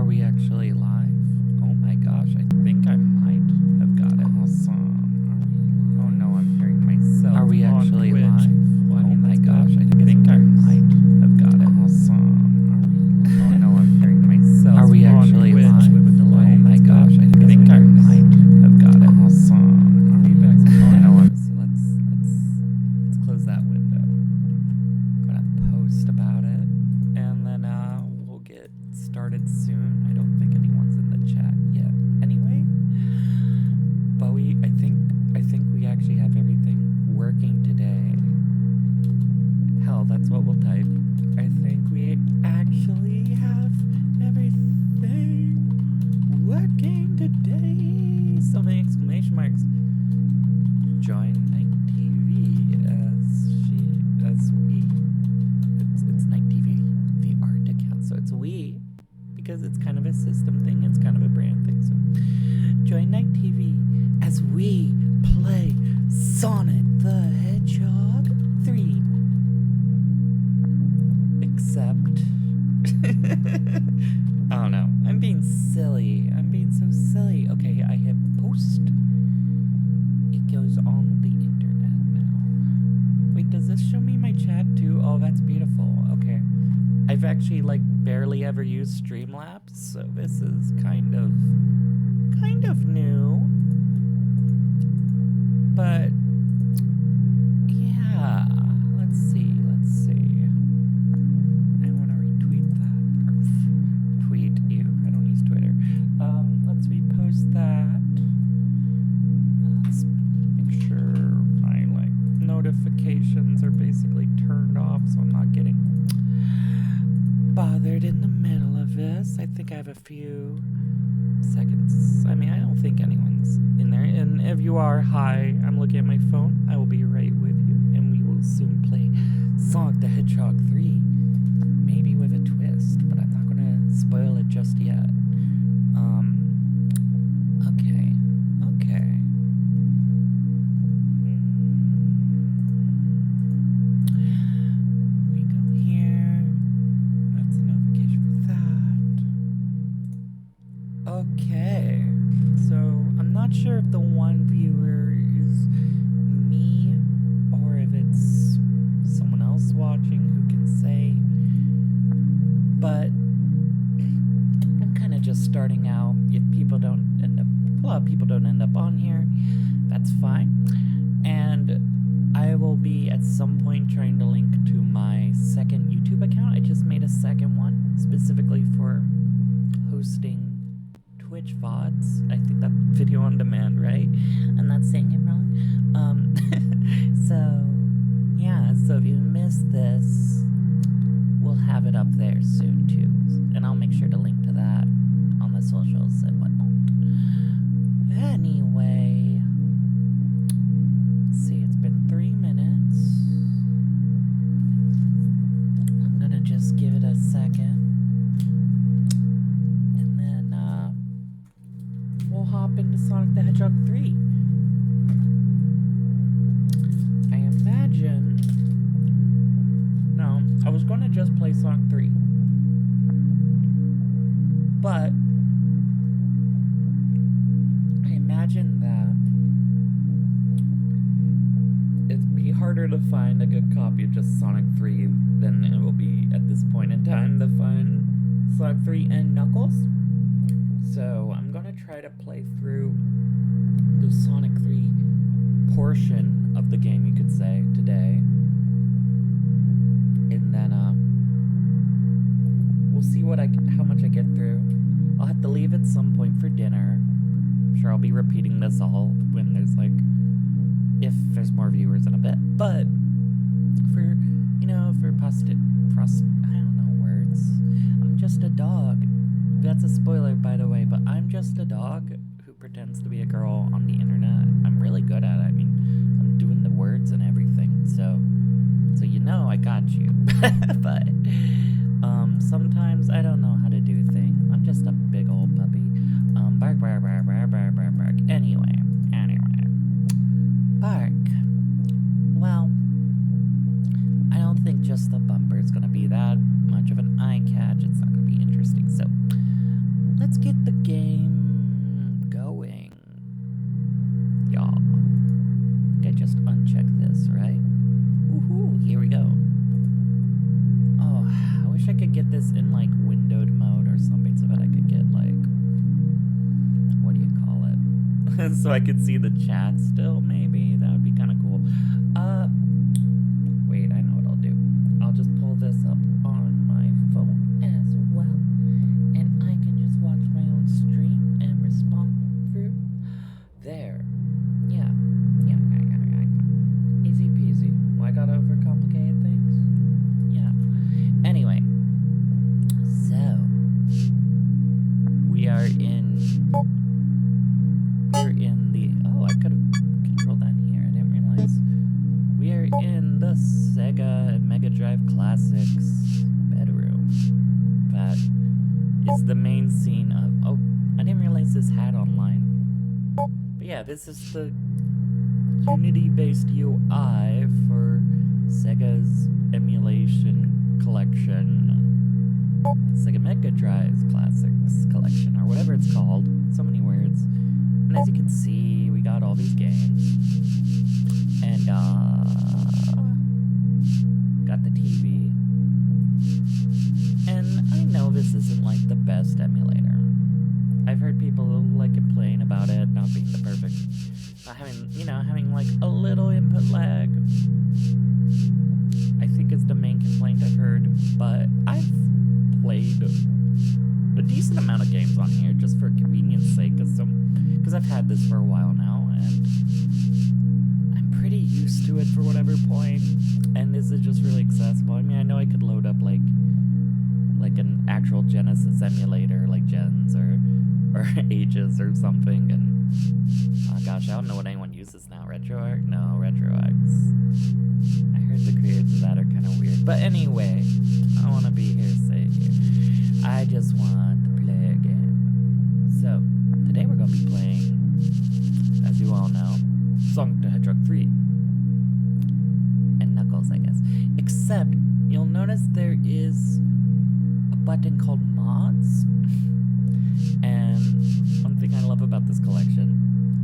we actually live? Oh my gosh, I think I might have got it. Awesome. Oh no, I'm hearing myself. Are we actually live? Oh my gosh, I think I might have got it. Awesome. Oh no, I'm hearing myself. Are we actually live? Oh my gosh, I think I might have got it. Awesome. Oh no, so let's close that window. I'm gonna post about it, and then we'll get started soon. I don't think anyone's in the chat yet anyway, but I think we actually have everything working today. Hell, that's what we'll type. I think we actually have everything working today. So many exclamation marks. Join nykTV as we. It's nykTV, the art account. So it's we because it's kind of a system thing. It's kind of a brand thing. So join nykTV as we play Sonic the Hedgehog 3. Except I don't know. I'm being silly. I'm being so silly. Okay, I hit post. It goes on the internet now. Wait, does this show me my chat too? Oh, that's beautiful. Okay. I've actually barely ever used Streamlabs, so this is kind of new. But yeah, let's see. I want to retweet that. Or tweet you. I don't use Twitter. Let's repost that. Let's make sure my notifications are basically turned off, so I'm not getting bothered in the middle of this. I think I have a few seconds. I mean, I don't think anyone's in there. And if you are, hi, I'm looking at my phone. I will be right with you, and we will soon play Sonic the Hedgehog 3. Maybe with a twist, but I'm not going to spoil it just yet. Okay. We go here. That's a notification for that. Okay. So, I'm not sure if the one viewer is me or if it's someone else watching who can say. But I'm kind of just starting out. If a lot of people don't end up on here, that's fine. And I will be at some point trying to link to my second YouTube account. I just made a second one specifically for hosting Twitch VODs. I think that video on demand, right? I'm not saying it wrong. So yeah, so if you missed this, we'll have it up there soon too, and I'll make sure to link to that on the socials and whatnot. Anyway, let's see, it's been 3 minutes. I'm gonna just give it a second, and then we'll hop into Sonic the Hedgehog 3. I imagine. No, I was going to just play Sonic 3. But I imagine that it'd be harder to find a good copy of just Sonic 3 than it will be at this point in time to find Sonic 3 and Knuckles. So I'm going to try to play through the Sonic 3 portion of the game, you could say, today. And then we'll see how much I get through. I'll have to leave at some point for dinner. I'm sure I'll be repeating this all when there's if there's more viewers in a bit. But for I don't know words. I'm just a dog. That's a spoiler, by the way, but I'm just a dog who pretends to be a girl on the internet. I'm really good at it. I mean, I'm doing the words and everything, so I got you. But sometimes I don't know how to do things. I'm just a big old puppy. Bark, bark, bark, bark, bark, bark, bark. Anyway. Bark. Well, I don't think just the bumper is going to be that much of an eye catch. It's not going to be interesting. So, let's get the game going. Y'all. I think I just unchecked this, right? Woohoo, here we go. Oh, I wish I could get this in like windowed mode or something so that I could get like, what do you call it? So I could see the chat still, maybe. That would be kind of cool. Wait, I know what I'll do. I'll just pull this up on my phone as well, and I can just watch my own stream and respond through there. Yeah. Easy peasy. Why gotta overcomplicate things? Yeah. Anyway, so we're in the, oh, I could have controlled that here. I didn't realize. We are in the Sega Mega Drive Classics bedroom. That is the main scene of, oh, I didn't realize this had online. But yeah, this is the Unity-based UI for Sega's emulation collection, Sega Mega Drive Classics collection, or whatever it's called. So many words. And as you can see, we got all these games. And, got the TV. And I know this isn't like the best emulator. I've heard people like complain about it not being the perfect, having like a little input lag. I think is the main complaint I've heard, but I've played a decent amount of games on here just for convenience sake, because I've had this for a while now, and I'm pretty used to it for whatever point, and this is just really accessible. I mean, I know I could load up like an actual Genesis emulator, like Gens or Ages or something, and oh gosh, I don't know what anyone uses now. RetroArch? No, RetroArch. I heard the creators of that are kind of weird. But anyway, I don't want to be hearsay here. I just want to play a game. So, today we're going to be playing, as you all know, Sonic the Hedgehog 3. And Knuckles, I guess. Except, you'll notice there is a button called Mods. And one thing I love about this collection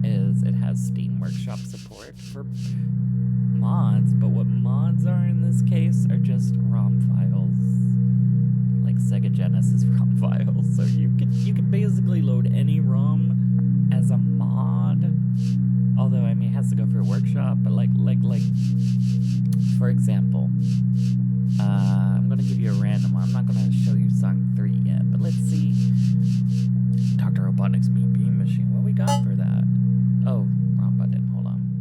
is it has Steam Workshop support for mods, but what mods are in this case are just ROM files, like Sega Genesis ROM files. So you can basically load any ROM as a mod. Although I mean it has to go through a workshop, but like for example, I'm gonna give you a random one. I'm not gonna show you Sonic 3 yet, but let's see. Dr. Robotnik's Mean Bean Machine. What we got for that? Oh, wrong button. Hold on.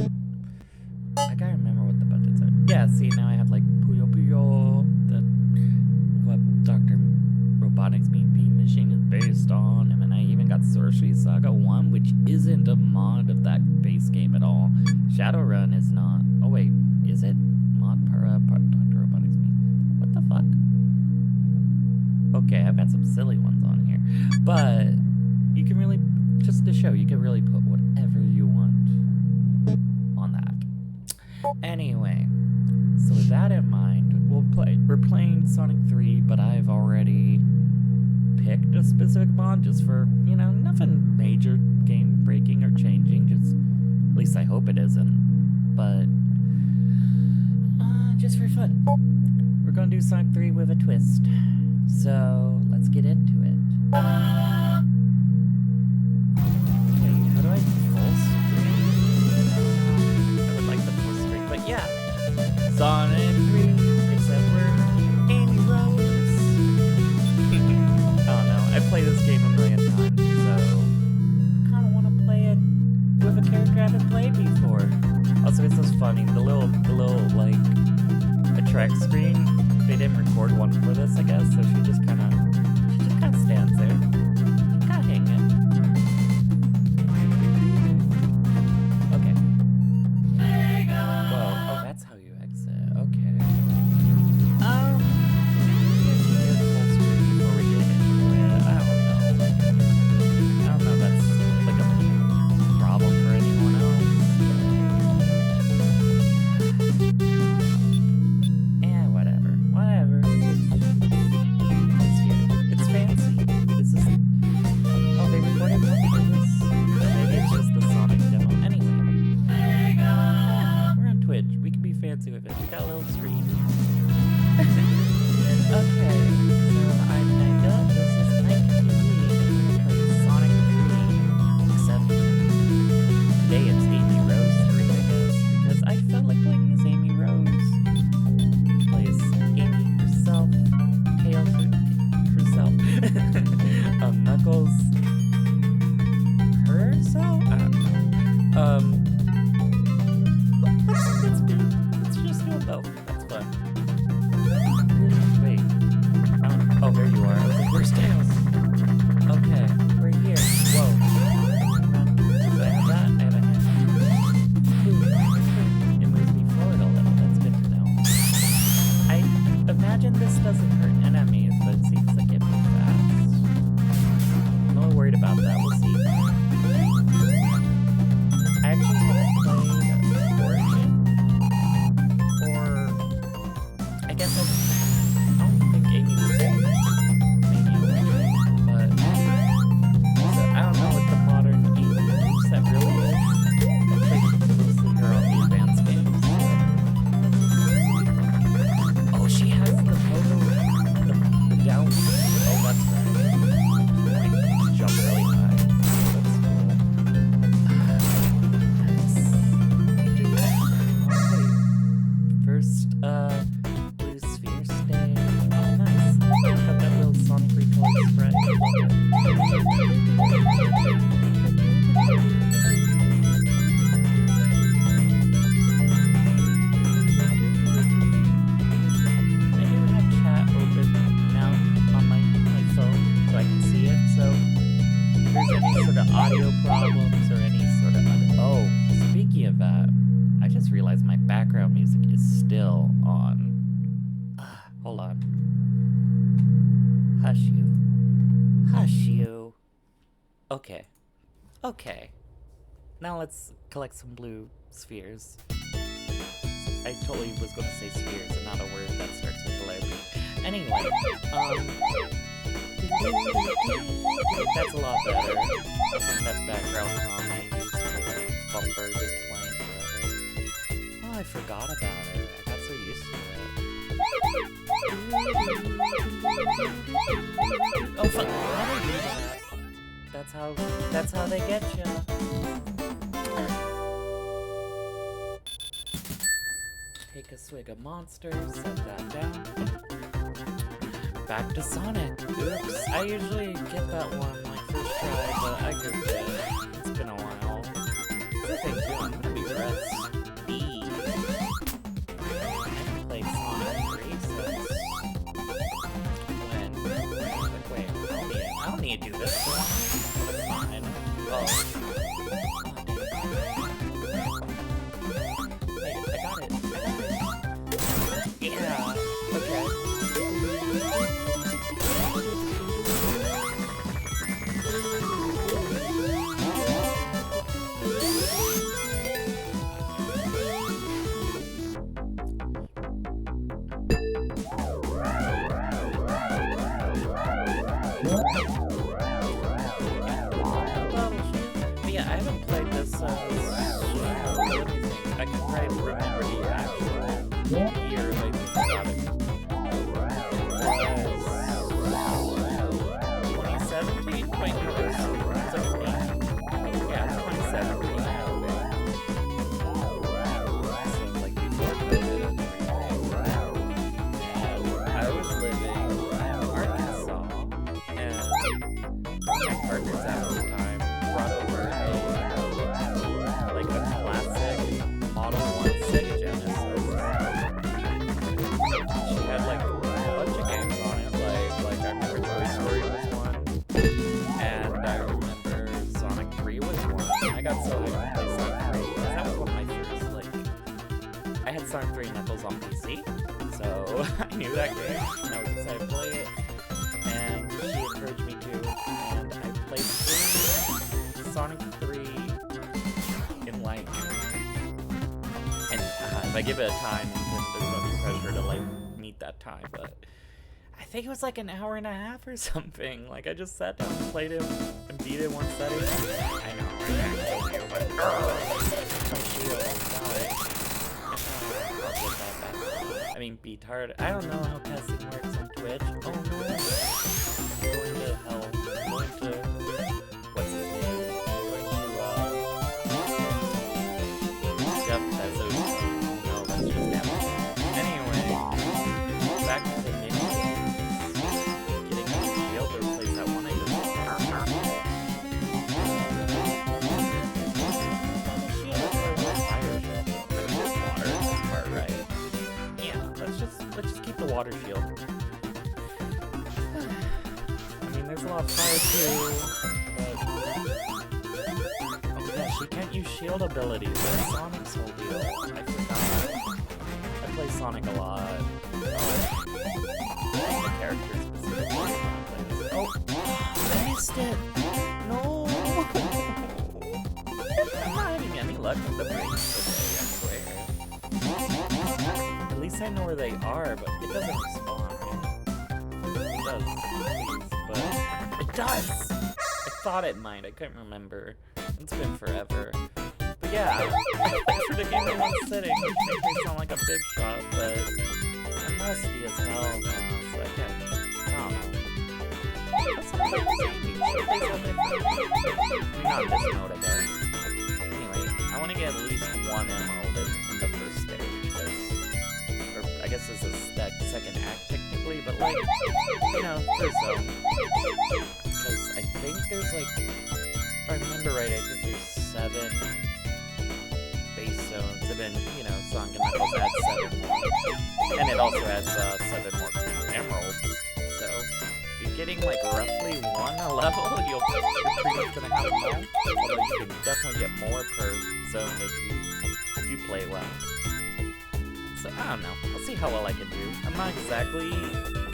I gotta remember what the buttons are. Yeah, see, now I have like Puyo Puyo, what Dr. Robotnik's Mean Bean Machine is based on, and then I even got Sorcery Saga 1, which isn't a mod of that base game at all. Shadowrun is not. Oh wait, is it? Mod para Dr. Robotnik's Mean. What the fuck? Okay, I've got some silly ones on here, but you can really, just to show, you can really put whatever you want on that. Anyway, so with that in mind, we're playing Sonic 3, but I've already picked a specific mod just for, nothing major game breaking or changing, just, at least I hope it isn't, but, just for fun. We're gonna do Sonic 3 with a twist, so let's get into it. Wait, how do I full screen? I would like the full screen, but yeah. Sonic 3, except we're Amy Rose. I don't know, I played this game a million times, so I kinda wanna play it with a character I haven't played before. Also, it's just funny, the little like, a track screen, they didn't record one for this, I guess, so she just kinda stands there. Kinda hanging. Okay. Whoa, oh, that's how you exit. Okay. Before we get into it, I don't know if that's like a problem for anyone else. Yeah, whatever. It's here. It's fancy. This is Let's just do them both. That's fun. Wait. Oh, there you are. I was like, where's Tails? Okay, we're here. Whoa. Do I have that? I have a hand. Ooh, it moves me forward a little. That's good to know. I imagine this doesn't hurt enemies, but it seems like it moves fast. I'm a little worried about that. We'll see. I actually haven't played Origin, or I guess I don't think Amy was in maybe Origin, but so I don't know what the modern Amy moveset really is. I played mostly her on the advanced games. Oh, she has the photo, the down. Oh, that's right. Like, jump really high. First, blue sphere stage. Oh, nice. Got that little Sonic recoil spread. Love it. I do have chat open now on my phone, so I can see it. So if there's any sort of audio problems or any sort of oh, speaking of that, I just realized my background music is still on. Hold on. Hush you. Hush you. Okay. Okay. Now let's collect some blue spheres. I totally was going to say spheres and not a word that starts with the letter B. Anyway, that's a lot better. That background song I used for the bumper just playing forever. Oh, I forgot about it. I got so used to it. Oh, fuck. Why did I do that? That's how they get you. Take a swig of Monster, set that down. Back to Sonic. Oops. I usually get that one my first try, but I goofed it. It's been a while. The thing too, I'm gonna be pressed B. I haven't played Sonic 3 since when? Wait, I don't need to do this. But it's fine. Oh. Wait, I got it. Yeah. Okay. But yeah, I haven't played this let me think. I can try to remember the actual year I got it. 2017? Wait, no, it was 17. Yeah, 2017. So, like, before COVID and everything. I was living in Arkansas, and my partners at the time brought over a classic Model 1 Sega Genesis. She had like a bunch of games on it, like I remember Toy Story was one, and I remember Sonic 3 was one. I got so hyped to play Sonic 3. That was one of my first, I had Sonic 3 Knuckles on PC, so I knew that game, and I was excited to play it, and she encouraged me to, and I played Sonic 3 in and if I give it a time, then there's no pressure to meet that time, but I think it was like an hour and a half or something. Like, I just sat down and played it and beat it one setting. I know, I can't kill you, but I mean, beat hard. I don't know how testing works on Twitch. Oh no. Going to hell. Going to what's his name? Going to Jeff Bezos. No, that's just him. Anyway, back to the mini games. Getting on the shield to replace that one I just shield. I mean, there's a lot of fire too, but... Oh yeah, she can't use shield abilities. That's Sonic's whole deal. I forgot. I play Sonic a lot. The character specifically. Oh! I missed it! No! I'm not having any luck with the brakes today, I swear. At least I know where they are, but it doesn't respawn, right? It does, please, but... It does! I thought it might, I couldn't remember. It's been forever. But yeah, thanks for the game in one sitting, which makes me sound like a big shot, but I'm rusty as hell now, so I can't... I don't know. That's not like Amy. Not in this mode, I guess. Anyway, I want to get at least one emerald in the first stage, or I guess this is that second act technically, but like, you know, first zone. Because I think there's like, if I remember right, I think there's 7 base zones, and then, you know, Sonic and Knuckles adds 7 more. And it also adds 7 more emeralds, so if you're getting like roughly 1 a level, you're pretty much gonna have them all. Although you can definitely get more per zone if you play well. So I don't know. I'll see how well I can do. I'm not exactly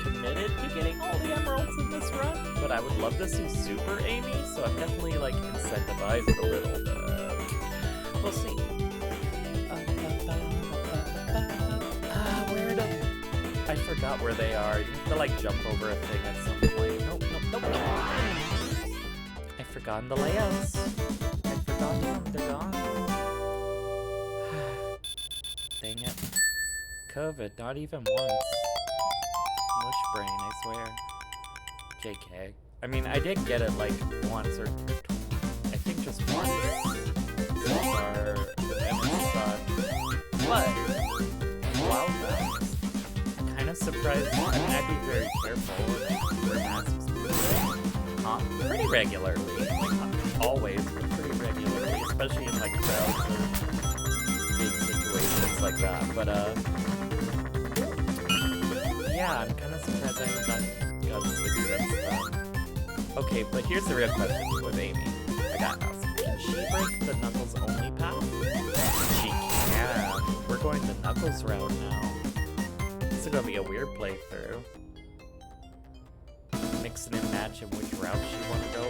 committed to getting all the emeralds in this run, but I would love to see Super Amy, so I'm definitely like incentivized a little bit. We'll see. Where the... I forgot where they are. You have to like jump over a thing at some point. Nope, nope, nope, nope. I've forgotten the layouts. I've forgotten them. They're gone. Dang it. COVID, not even once. Mush brain, I swear. JK. I mean, I did get it like once or I think just once. So far, and it's what? Wow, I'm kind of surprised. I mean, I'd be very careful and wear masks. Pretty regularly. Like, not always, but pretty regularly, especially in like crowds or big situations like that. But yeah, I'm kind of surprised I haven't got 6 since then. Okay, but here's the real question with Amy. I got house. Can she break the Knuckles only path? She can. We're going the Knuckles route now. This is gonna be a weird playthrough. Mixing and matching which route she wanna go.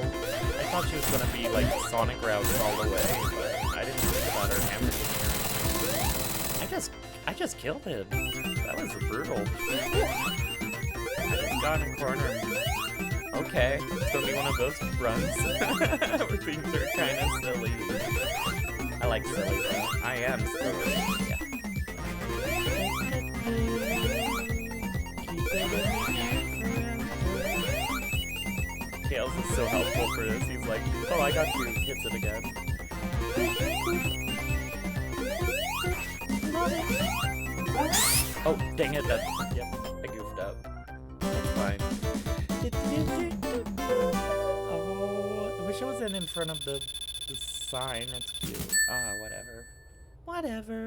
I thought she was gonna be like Sonic routes all the way, but I didn't think about her hammer. I just killed him. That was brutal. I just got in a corner. Okay, it's gonna be one of those runs where things are kind of silly. I like silly though. I am silly. Yeah. Tails is so helpful for this. He's like, oh, I got you. Hits it again. Oh, dang it, yep, I goofed up. That's fine. Oh, I wish I wasn't in front of the sign. That's cute. Ah, whatever. Whatever.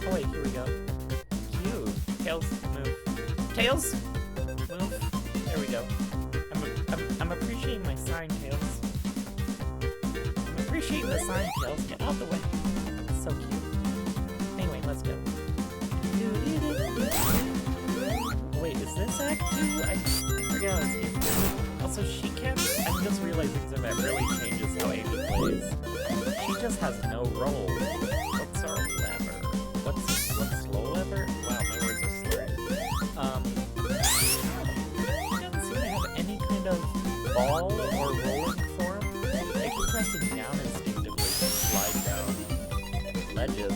Oh wait, here we go. Cute. Tails, move. Tails, move. There we go. I'm appreciating my sign, Tails. I'm appreciating the sign, Tails. Get out of the way. It's so cute. Anyway, let's go. Wait, is this Act 2? I forget how it's named. Also, she can't... I'm just realizing that really changes how Amy plays. She just has no role. What's our lever? What's slow lever? Wow, my words are slurred. She doesn't seem to have any kind of ball or rolling form. I keep pressing down instinctively to slide down ledges,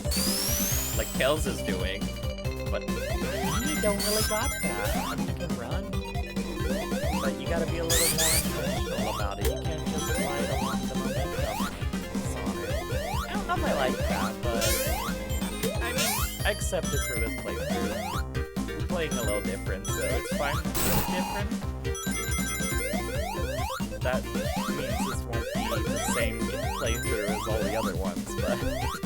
like Tails is doing. But you don't really got that. I mean, you can run, but you gotta be a little more intentional about it. You can't just slide along the momentum. Sonic. I don't know if I like that, but I mean, I accept it for this playthrough. We're playing a little different, so it's fine. It's different. That means this won't be the same playthrough as all the other ones, but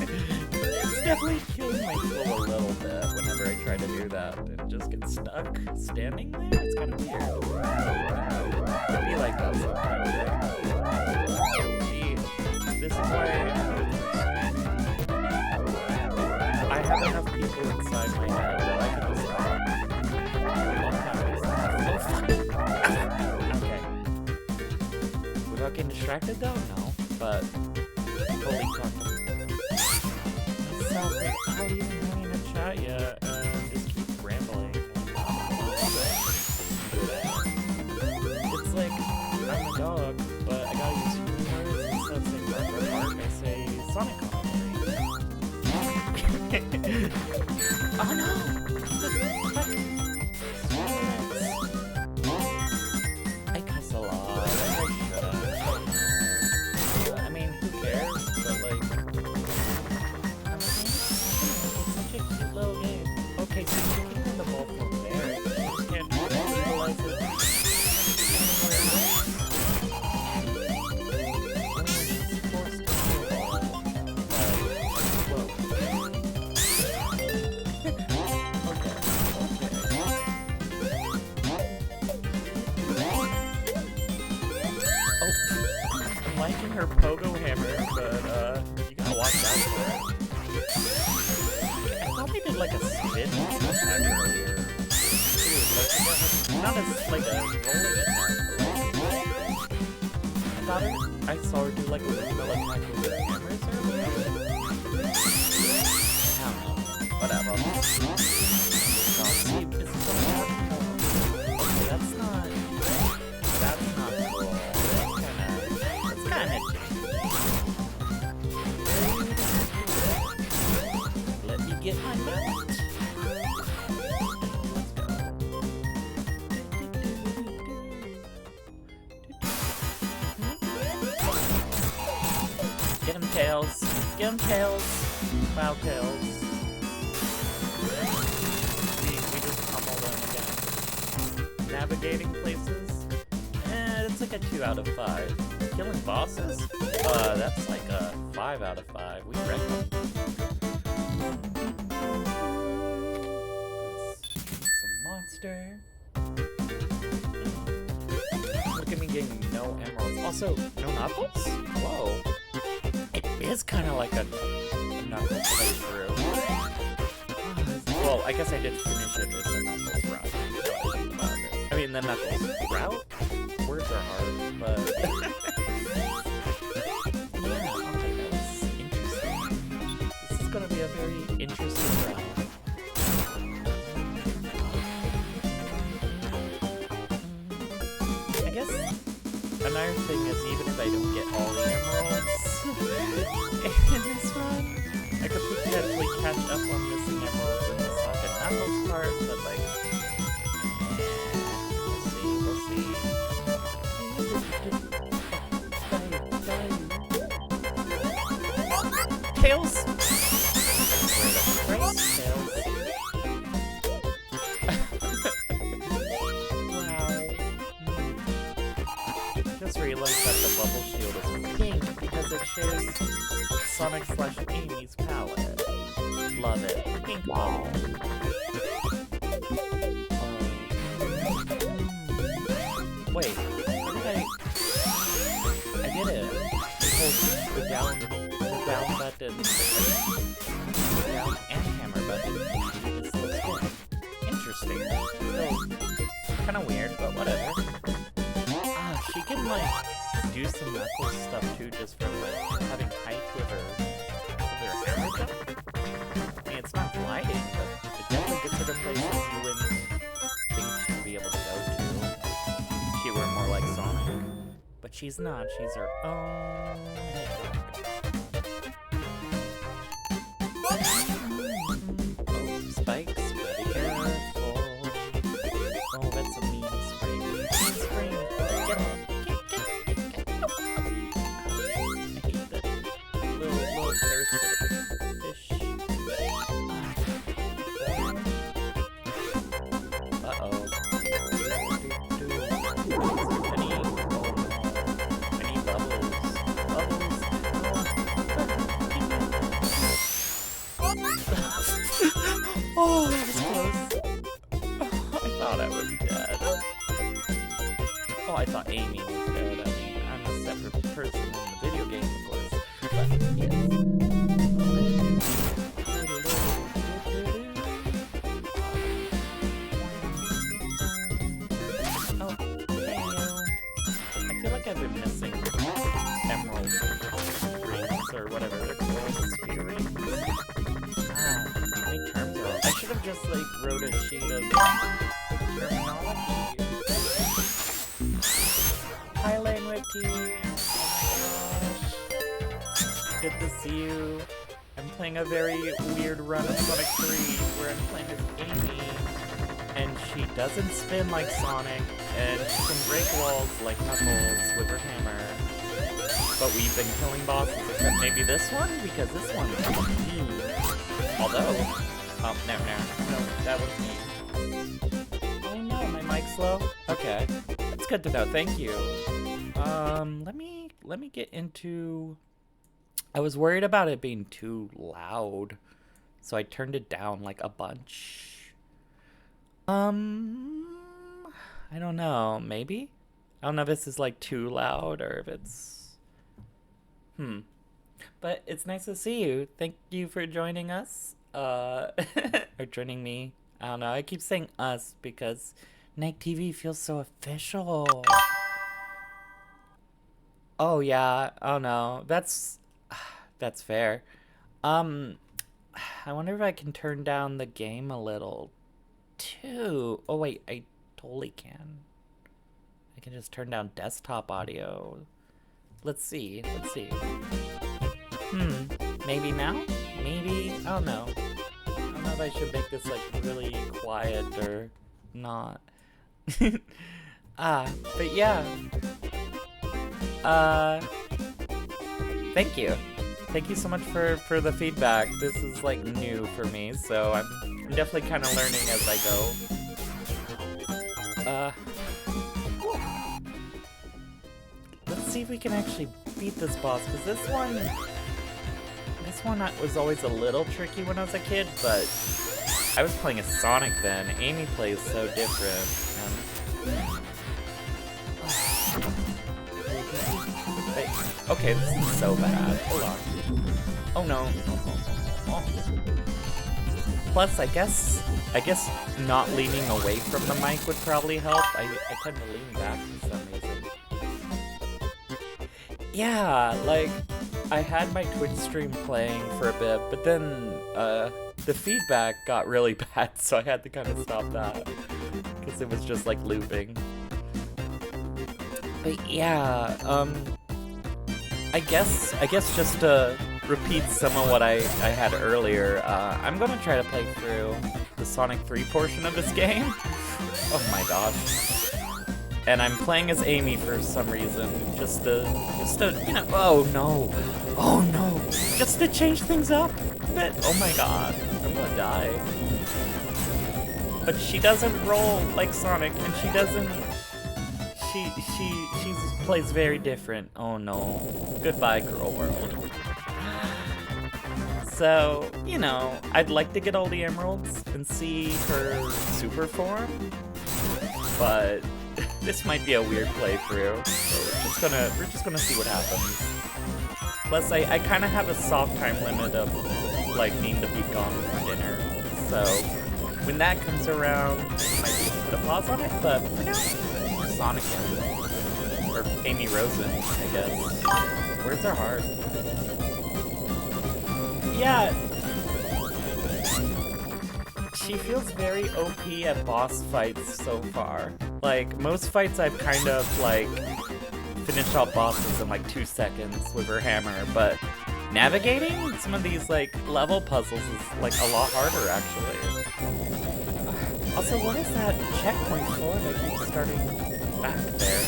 it's definitely killing my flow a little bit whenever I try to do that and just get stuck standing there. It's kind of weird. It'd be like that sometimes. See, this is why I have enough people inside my head that I can just talk. Okay. Without getting distracted though? No. But totally talking. How do you even in a chat yet? Just keep rambling. It's like I'm a dog, but I gotta use humor instead of saying bark or bark. I say Sonic Oh no! I cuss a lot. I mean, who cares? But like. Little game. Okay, so you can win the ball from there. You just can't utilize it Oh, I'm liking her pogo hammer, but you gotta watch out for it. I thought they did like a spin attack earlier. Not as like a rolling attack. I saw her do like a windmill attack with her hammers earlier. I don't know. Whatever. Oh, see, this is what I have. Okay, that's not cool. That's kinda let me get my mount. Get him, Tails. Get him, Tails. Wow, Tails. We just pummeled him again. Navigating places? It's like a 2 out of 5. Killing bosses? That's like a 5 out of 5. We wrecked them. Some monster. Look at me getting no emeralds. Also, no knuckles? Whoa. It is kind of like a knuckles playthrough. Well, I guess I did finish it as a knuckles route. I mean, the knuckles route? Words are hard, but... yeah, okay, that was interesting. This is gonna be a very interesting route. I guess another thing is, even if I don't get all the emeralds in this run, I could potentially catch up on missing emeralds in the Sonic and Knuckles part, but like... we'll see. Tails! Tails. Wow. Just realized that the bubble shield is pink because it shares Sonic/Amy's palette. Love it. Pink bubble. Wait, what did I did it. Hold the down button, the down and hammer button. Interesting. Still kind of weird, but whatever. She can like do some knuckles stuff too, just from like having height with her hammer jump. I mean, it's not gliding, but it definitely gets her to places you wouldn't think she'd be able to go to. She were more like Sonic, but she's not. She's her own hedgehog. Oh, spikes, be careful. Oh, that's a mean spring. Mean spring. Get him. Get. I hate that little parasitic fish. Uh-oh. Any bubbles? Bubbles? Oh, that was close. Oh, I thought I was dead. Oh, I thought Amy was dead. I mean, I'm a separate person in the video game, of course. But, yes. Oh, hey, I feel like I've been missing emerald rings, or whatever they're called, sphere rings. My terms are... I should have just, like, wrote a sheet of terminology. Hi, Langwiki. Oh my gosh. Good to see you. I'm playing a very weird run of Sonic 3 where I'm playing as Amy, and she doesn't spin like Sonic, and she can break walls like Knuckles with her hammer. But we've been killing bosses, except maybe this one, because this one is mean. Although, no, that was mean. Oh no, my mic's low? Okay, that's good to know, thank you. Let me get into... I was worried about it being too loud, so I turned it down like a bunch. I don't know, maybe? I don't know if this is like too loud or if it's... But it's nice to see you. Thank you for joining us. Or joining me. I don't know, I keep saying us because nykTV feels so official. Oh yeah, oh no, that's fair. I wonder if I can turn down the game a little too. Oh wait, I totally can. I can just turn down desktop audio. Let's see. Maybe now? Maybe, I don't know. I don't know if I should make this like really quiet or not. But yeah. Thank you. Thank you so much for the feedback. This is like new for me, so I'm definitely kind of learning as I go. Let's see if we can actually beat this boss, because this one was always a little tricky when I was a kid, but I was playing as Sonic then. Amy plays so different. Okay, this is so bad. Hold on. Oh no. Oh. Plus, I guess not leaning away from the mic would probably help. I tend to lean back for some reason. Yeah, like, I had my Twitch stream playing for a bit, but then the feedback got really bad, so I had to kind of stop that. Because it was just like looping. But yeah, I guess just to repeat some of what I had earlier, I'm gonna try to play through the Sonic 3 portion of this game. Oh my gosh. And I'm playing as Amy for some reason, just to, you know, oh no, just to change things up a bit. Oh my god, I'm gonna die. But she doesn't roll like Sonic, and she doesn't, she plays very different. Oh no, goodbye girl world. So, you know, I'd like to get all the emeralds and see her super form, but this might be a weird playthrough, so we're just gonna see what happens. Plus, I kind of have a soft time limit of, like, needing to be gone for dinner, so when that comes around, I might be able to put a pause on it, but for now, Sonic or Amy Rosen, I guess. Words are hard. Yeah. She feels very OP at boss fights so far. Like, most fights I've kind of, like, finished off bosses in, like, 2 seconds with her hammer, but navigating some of these, like, level puzzles is, like, a lot harder, actually. Also, what is that checkpoint for that keeps starting back there?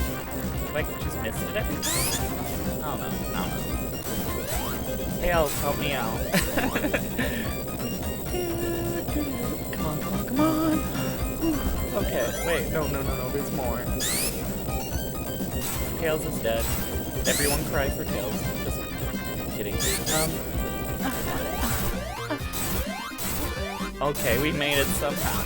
Like, just missed it every time? I don't know. Hey, Elf, help me out. Come on. Okay, wait, no, there's more. Tails is dead. Everyone cry for Tails. Just kidding. Okay, we made it somehow.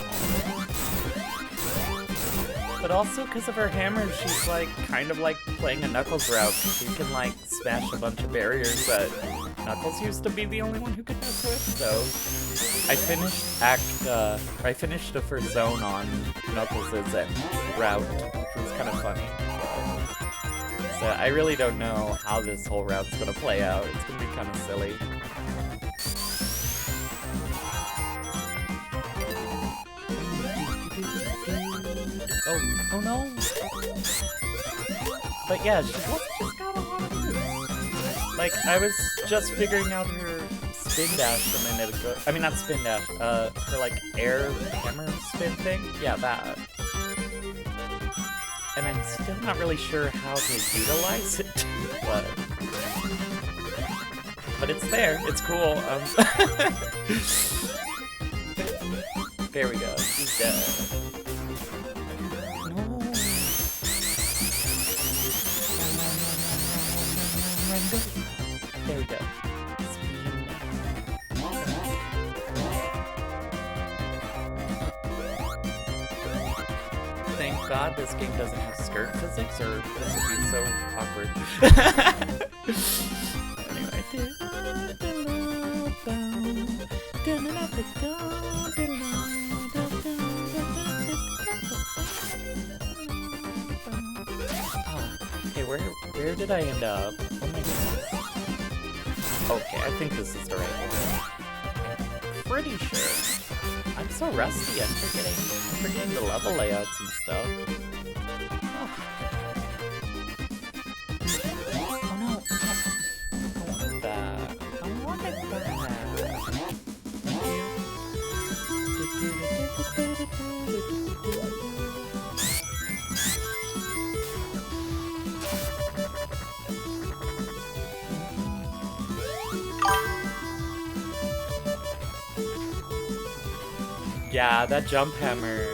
But also, because of her hammer, she's like kind of like playing a Knuckles route. She can like smash a bunch of barriers that Knuckles used to be the only one who could mess with. So I finished the first zone on Knuckles' route, which was kind of funny. So I really don't know how this whole route's gonna play out. It's gonna be kind of silly. Oh no! But yeah, she's got a lot of moves. Like, I was just figuring out her spin dash a minute ago. I mean, not spin dash, her like air hammer spin thing. Yeah, that. And I'm still not really sure how to utilize it, but it's there. It's cool. There we go. She's dead. There we go. Thank God this game doesn't have skirt physics, or this would be so awkward. Anyway. Okay, where did I end up? Oh my goodness. Okay, I think this is the right one. Pretty sure. I'm so rusty, I'm forgetting the level layouts and stuff. Oh no, I wanted that. I wanted that. Yeah, that jump hammer.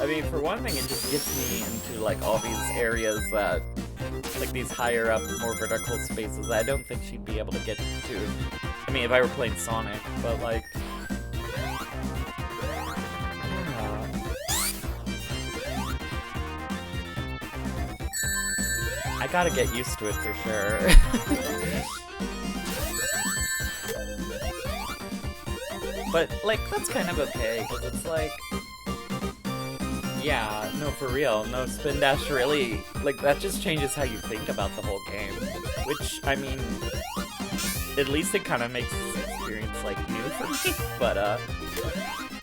I mean, for one thing, it just gets me into like all these areas that, like these higher up, more vertical spaces that I don't think she'd be able to get to. I mean, if I were playing Sonic, but like, I gotta get used to it for sure. But, like, that's kind of okay, because it's like, yeah, no, for real, no spin dash really, like, that just changes how you think about the whole game, which, I mean, at least it kind of makes this experience, like, new for me, but,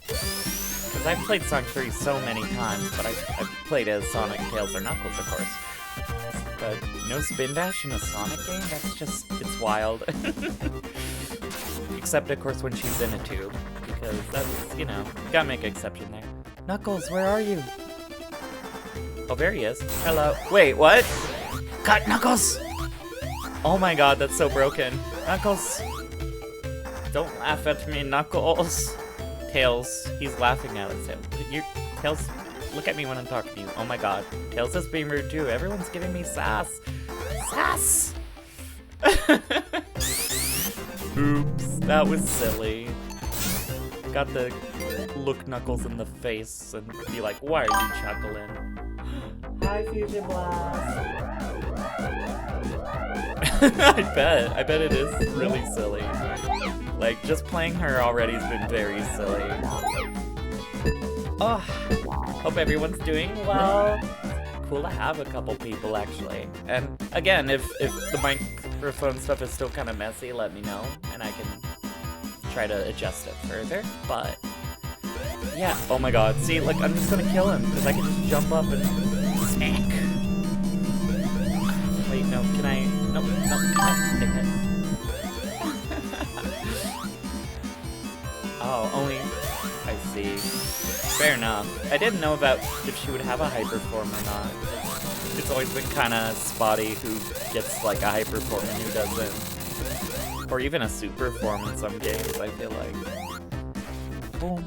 because I've played Sonic 3 so many times, but I've played as Sonic, Tails, or Knuckles, of course, but no spin dash in a Sonic game, that's just, it's wild. Except, of course, when she's in a tube, because that's, you know, you gotta make an exception there. Knuckles, where are you? Oh, there he is. Hello. Wait, what? Cut, Knuckles! Oh my god, that's so broken. Knuckles! Don't laugh at me, Knuckles! Tails, he's laughing at us. Tails, look at me when I'm talking to you. Oh my god. Tails is being rude too. Everyone's giving me sass. Sass! Oops, that was silly. Got to look Knuckles in the face and be like, why are you chuckling? Hi, Fusion Blast! I bet it is really silly. Like, just playing her already has been very silly. Oh, hope everyone's doing well. Cool to have a couple people, actually. And again, if the microphone stuff is still kind of messy, let me know, and I can try to adjust it further. But yeah, oh my god, see, like, I'm just gonna kill him, because I can just jump up and smack. Wait, no, can I? No, dang it. Oh, only, I see. Fair enough. I didn't know about if she would have a hyper form or not. It's always been kind of spotty who gets like a hyper form and who doesn't. Or even a super form in some games, I feel like. Boom.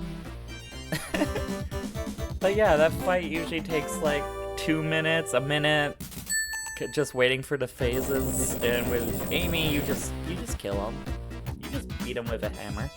But yeah, that fight usually takes like 2 minutes, a minute, just waiting for the phases. And with Amy, you just kill him. You just beat him with a hammer.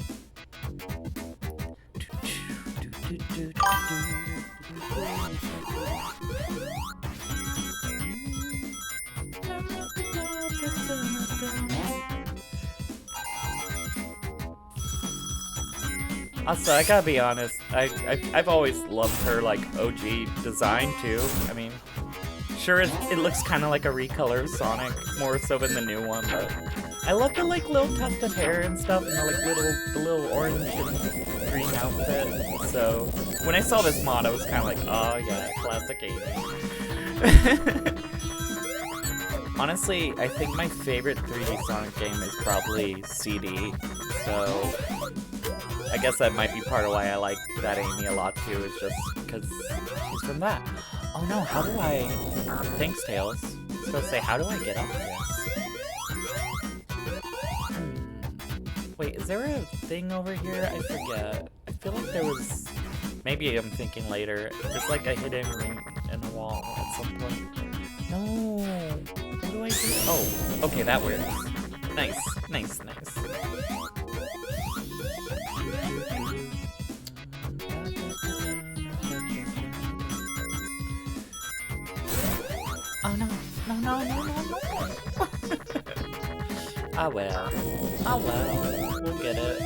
Also, I gotta be honest, I've always loved her, like, OG design, too. I mean, sure, it looks kind of like a recolor of Sonic, more so than the new one, but I love the, like, little tuft of hair and stuff, and the, like, the little orange and green outfit. So, when I saw this mod, I was kind of like, oh, yeah, classic 80s. Honestly, I think my favorite 3D Sonic game is probably CD, so I guess that might be part of why I like that Amy a lot too, is just because she's from that. Oh no, how do I... Thanks, Tails. I was supposed to say, how do I get off this? Wait, is there a thing over here? I forget. I feel like there was... Maybe I'm thinking later. There's like a hidden ring in the wall at some point. No! What do I do? Oh, okay, that works. Nice, nice, nice. Oh no, no, no, no, no, no. Ah well. Ah well. We'll get it.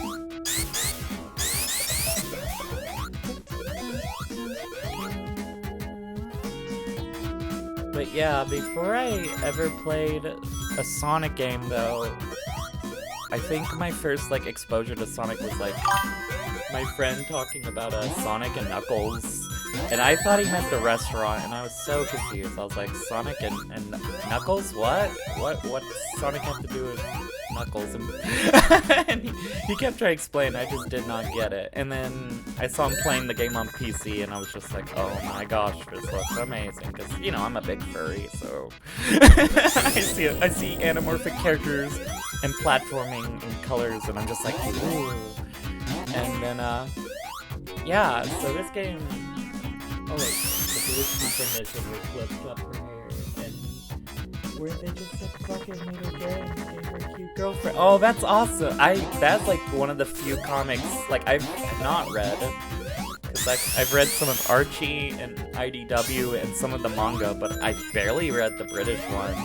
But yeah, before I ever played a Sonic game though, I think my first like exposure to Sonic was like my friend talking about Sonic and Knuckles. And I thought he meant the restaurant, and I was so confused. I was like, Sonic and Knuckles? What? What does Sonic have to do with Knuckles? And he kept trying to explain, I just did not get it. And then I saw him playing the game on PC, and I was just like, oh my gosh, this looks amazing. Because, you know, I'm a big furry, so... I see anamorphic characters and platforming and colors, and I'm just like, ooh. And then, yeah, so this game... Oh wait, the British definition was flipped up her hair, and where they just like fucking meet again and her cute girlfriend. Oh, that's awesome! That's like one of the few comics like I've not read. Cause like I've read some of Archie and IDW and some of the manga, but I barely read the British one.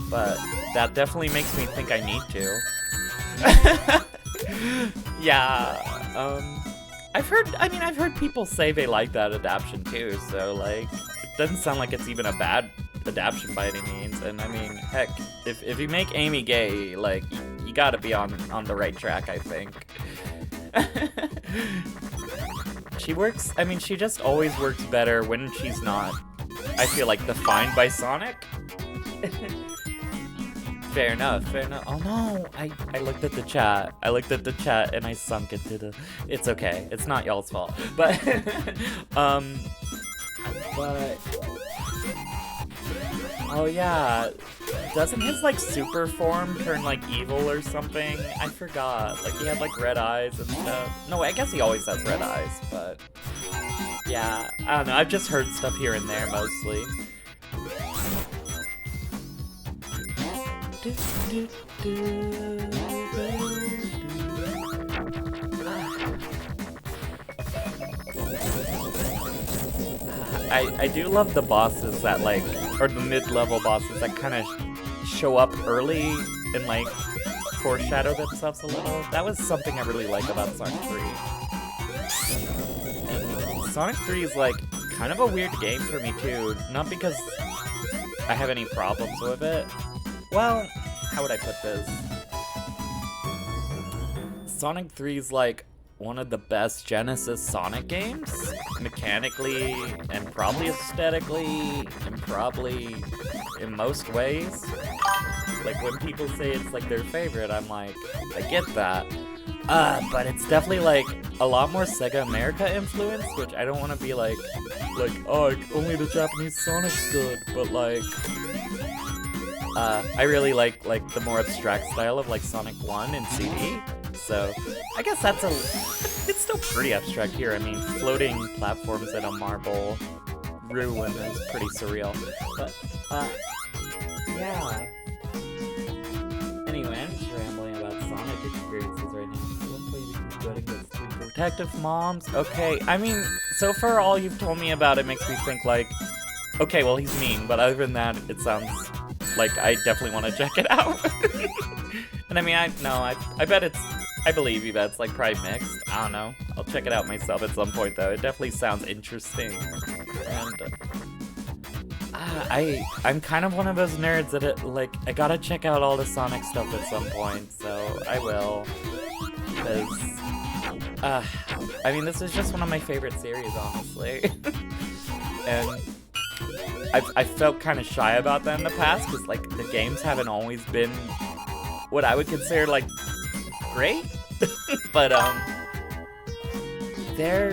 But that definitely makes me think I need to. Yeah. I've heard people say they like that adaptation too, so like, it doesn't sound like it's even a bad adaptation by any means, and I mean, heck, if you make Amy gay, like, you gotta be on the right track, I think. She just always works better when she's not, I feel like, defined by Sonic. Fair enough, fair enough. Oh no, I looked at the chat. I looked at the chat and I sunk into the... It's okay, it's not y'all's fault. But, oh yeah, doesn't his like super form turn like evil or something? I forgot, like he had like red eyes and stuff. No, I guess he always has red eyes, but... Yeah, I don't know, I've just heard stuff here and there mostly. I do love the bosses that like, or the mid-level bosses that kind of show up early and like foreshadow themselves a little. That was something I really like about Sonic 3. And Sonic 3 is like kind of a weird game for me too, not because I have any problems with it. Well, how would I put this? Sonic 3 is like one of the best Genesis Sonic games, mechanically and probably aesthetically and probably in most ways. Like when people say it's like their favorite, I'm like, I get that. But it's definitely like a lot more Sega America influence, which I don't want to be like, oh, only the Japanese Sonic's good, but like, I really like the more abstract style of like Sonic 1 and CD. So I guess it's still pretty abstract here. I mean, floating platforms in a marble ruin is pretty surreal. But yeah. Anyway, I'm just rambling about Sonic experiences right now. Protective moms? Okay, I mean, so far all you've told me about it makes me think like, okay, well he's mean, but other than that, it sounds like I definitely want to check it out. And I mean, I bet it's, I believe you that it's like probably mixed. I don't know. I'll check it out myself at some point though. It definitely sounds interesting. And I'm kind of one of those nerds that I gotta check out all the Sonic stuff at some point, so I will. Because, I mean, this is just one of my favorite series, honestly. And I felt kind of shy about that in the past, because, like, the games haven't always been what I would consider, like, great. But, they're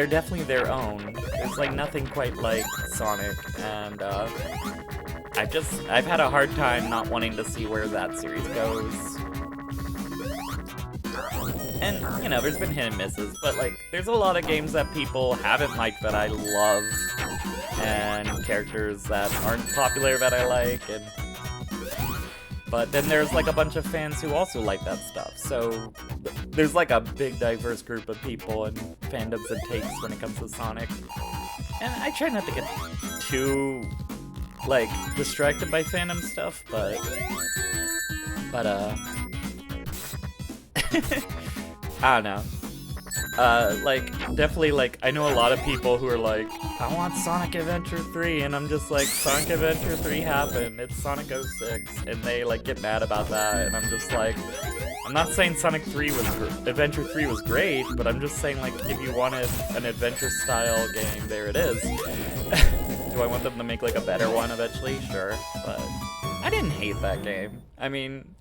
definitely their own. There's, like, nothing quite like Sonic, and, I've had a hard time not wanting to see where that series goes. And, you know, there's been hit and misses, but, like, there's a lot of games that people haven't liked that I love, and characters that aren't popular that I like, and... But then there's, like, a bunch of fans who also like that stuff, so there's, like, a big diverse group of people and fandoms and takes when it comes to Sonic. And I try not to get too, like, distracted by fandom stuff, but I don't know. Like, definitely, like, I know a lot of people who are like, I want Sonic Adventure 3, and I'm just like, Sonic Adventure 3 happened, it's Sonic 06, and they, like, get mad about that, and I'm just like, I'm not saying Sonic 3 was, Adventure 3 was great, but I'm just saying, like, if you wanted an adventure-style game, there it is. Do I want them to make, like, a better one eventually? Sure, but I didn't hate that game. I mean,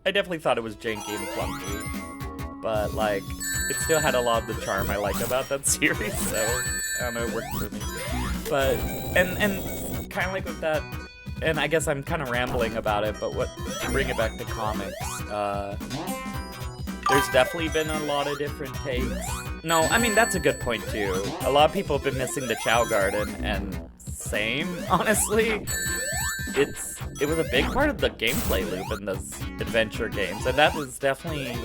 I definitely thought it was janky and clunky, but, like, it still had a lot of the charm I like about that series, so I don't know, it worked for me. But, and kind of like with that, and I guess I'm kind of rambling about it, but to bring it back to comics, there's definitely been a lot of different takes. No, I mean, that's a good point too. A lot of people have been missing the Chow Garden, and same, honestly. It was a big part of the gameplay loop in those adventure games, and that is definitely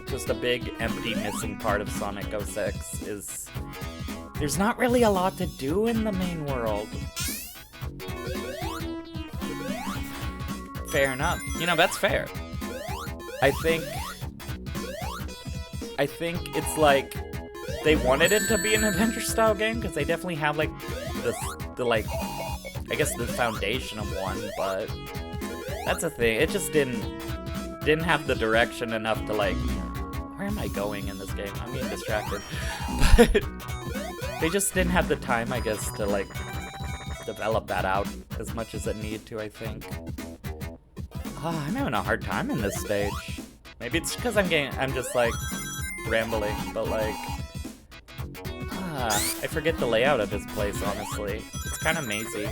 just a big, empty, missing part of Sonic 06, is there's not really a lot to do in the main world. Fair enough. You know, that's fair. I think it's like, they wanted it to be an adventure-style game, because they definitely have, like, the like, I guess the foundation of one, but that's a thing. It just didn't have the direction enough to, like, where am I going in this game? I'm getting distracted. But they just didn't have the time, I guess, to, like, develop that out as much as it needed to, I think. Oh, I'm having a hard time in this stage. Maybe it's because I'm just, like, rambling, but, like, I forget the layout of this place, honestly. It's kind of mazy.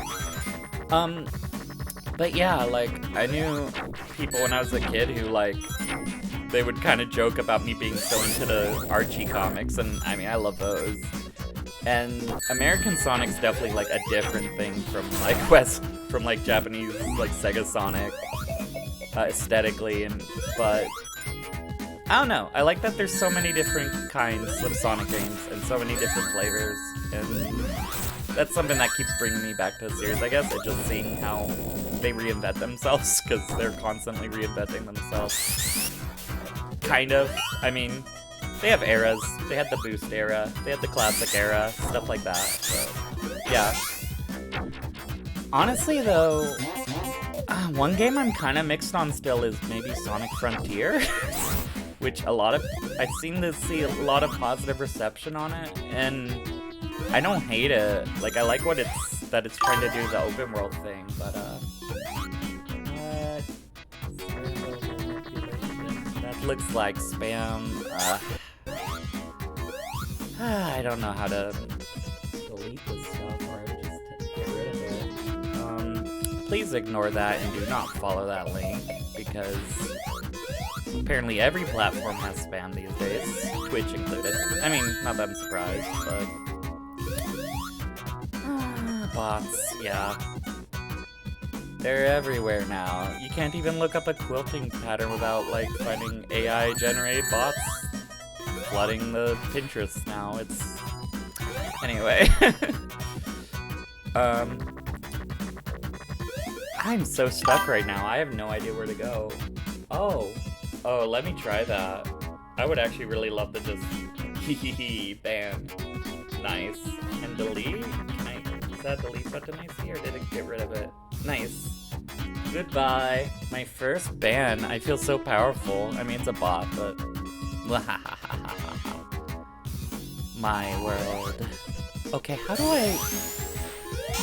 But yeah, like, I knew people when I was a kid who, like, they would kind of joke about me being so into the Archie comics, and I mean, I love those. And American Sonic's definitely, like, a different thing from, like, from Japanese, like, Sega Sonic, aesthetically, but I don't know. I like that there's so many different kinds of Sonic games and so many different flavors, and that's something that keeps bringing me back to the series, I guess. It's just seeing how they reinvent themselves, because they're constantly reinventing themselves. Kind of. I mean, they have eras. They had the Boost era, they had the Classic era, stuff like that, so yeah. Honestly, though, one game I'm kind of mixed on still is maybe Sonic Frontier. Which I've seen see a lot of positive reception on it, and I don't hate it. Like, I like that it's trying to do the open world thing, but that looks like spam. I don't know how to delete this stuff, or I would just get rid of it. Please ignore that and do not follow that link, because apparently every platform has spam these days, Twitch included. I mean, not that I'm surprised, but... bots, yeah. They're everywhere now. You can't even look up a quilting pattern without, like, finding AI-generated bots flooding the Pinterest now. It's... Anyway. I'm so stuck right now. I have no idea where to go. Oh, let me try that. I would actually really love to just ban. Nice. And delete? Is that delete button I see, or did it get rid of it? Nice. Goodbye. My first ban. I feel so powerful. I mean, it's a bot, but... My world. Okay, how do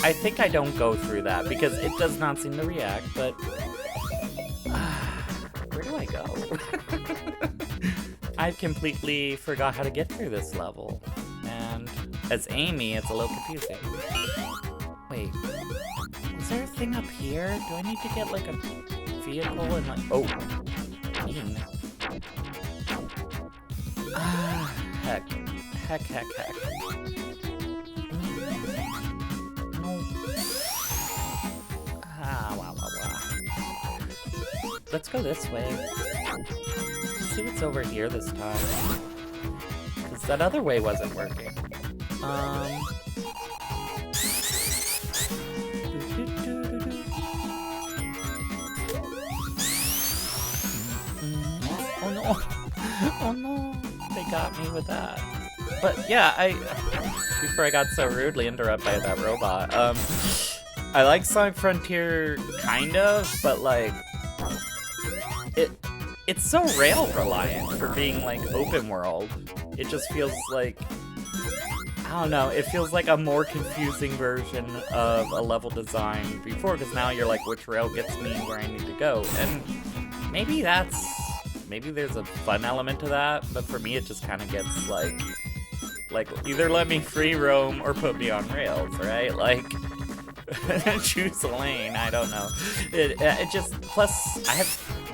I think I don't go through that, because it does not seem to react, but... where do I go? I completely forgot how to get through this level. And as Amy, it's a little confusing. Wait, is there a thing up here? Do I need to get like a vehicle and like... Oh, mean. Heck. Wow. Let's go this way. Let's see what's over here this time. Because that other way wasn't working. Oh no! Oh no! They got me with that. But yeah, before I got so rudely interrupted by that robot, I like Sonic Frontier, kind of, but like, it's so rail reliant for being like open world. It just feels like, I don't know, it feels like a more confusing version of a level design before, because now you're like, which rail gets me where I need to go? And maybe there's a fun element to that, but for me it just kind of gets like either let me free roam or put me on rails, right? Like, choose a lane, I don't know. It just, plus,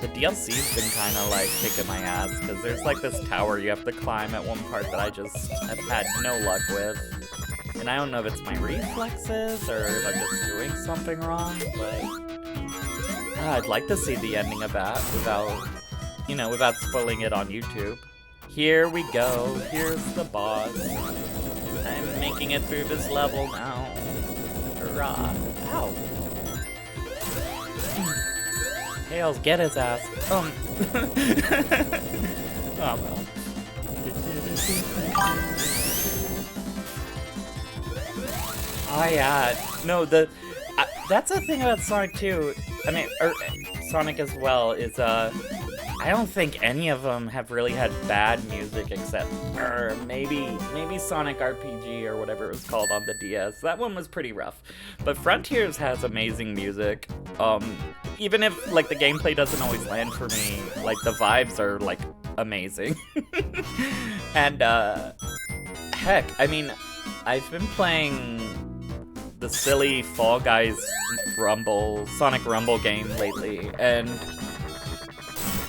the DLC's been kind of like kicking my ass, because there's like this tower you have to climb at one part that I just have had no luck with. And I don't know if it's my reflexes, or if I'm just doing something wrong, but... I'd like to see the ending of that without spoiling it on YouTube. Here we go, here's the boss. I'm making it through this level now. Hurrah. Ow. Tails, get his ass. Oh well. Oh yeah. No, that's the thing about Sonic 2. I mean, Sonic as well, is I don't think any of them have really had bad music except maybe Sonic RPG or whatever it was called on the DS. That one was pretty rough. But Frontiers has amazing music. Even if like the gameplay doesn't always land for me, like the vibes are like amazing. And heck, I mean, I've been playing the silly Fall Guys Sonic Rumble game lately, and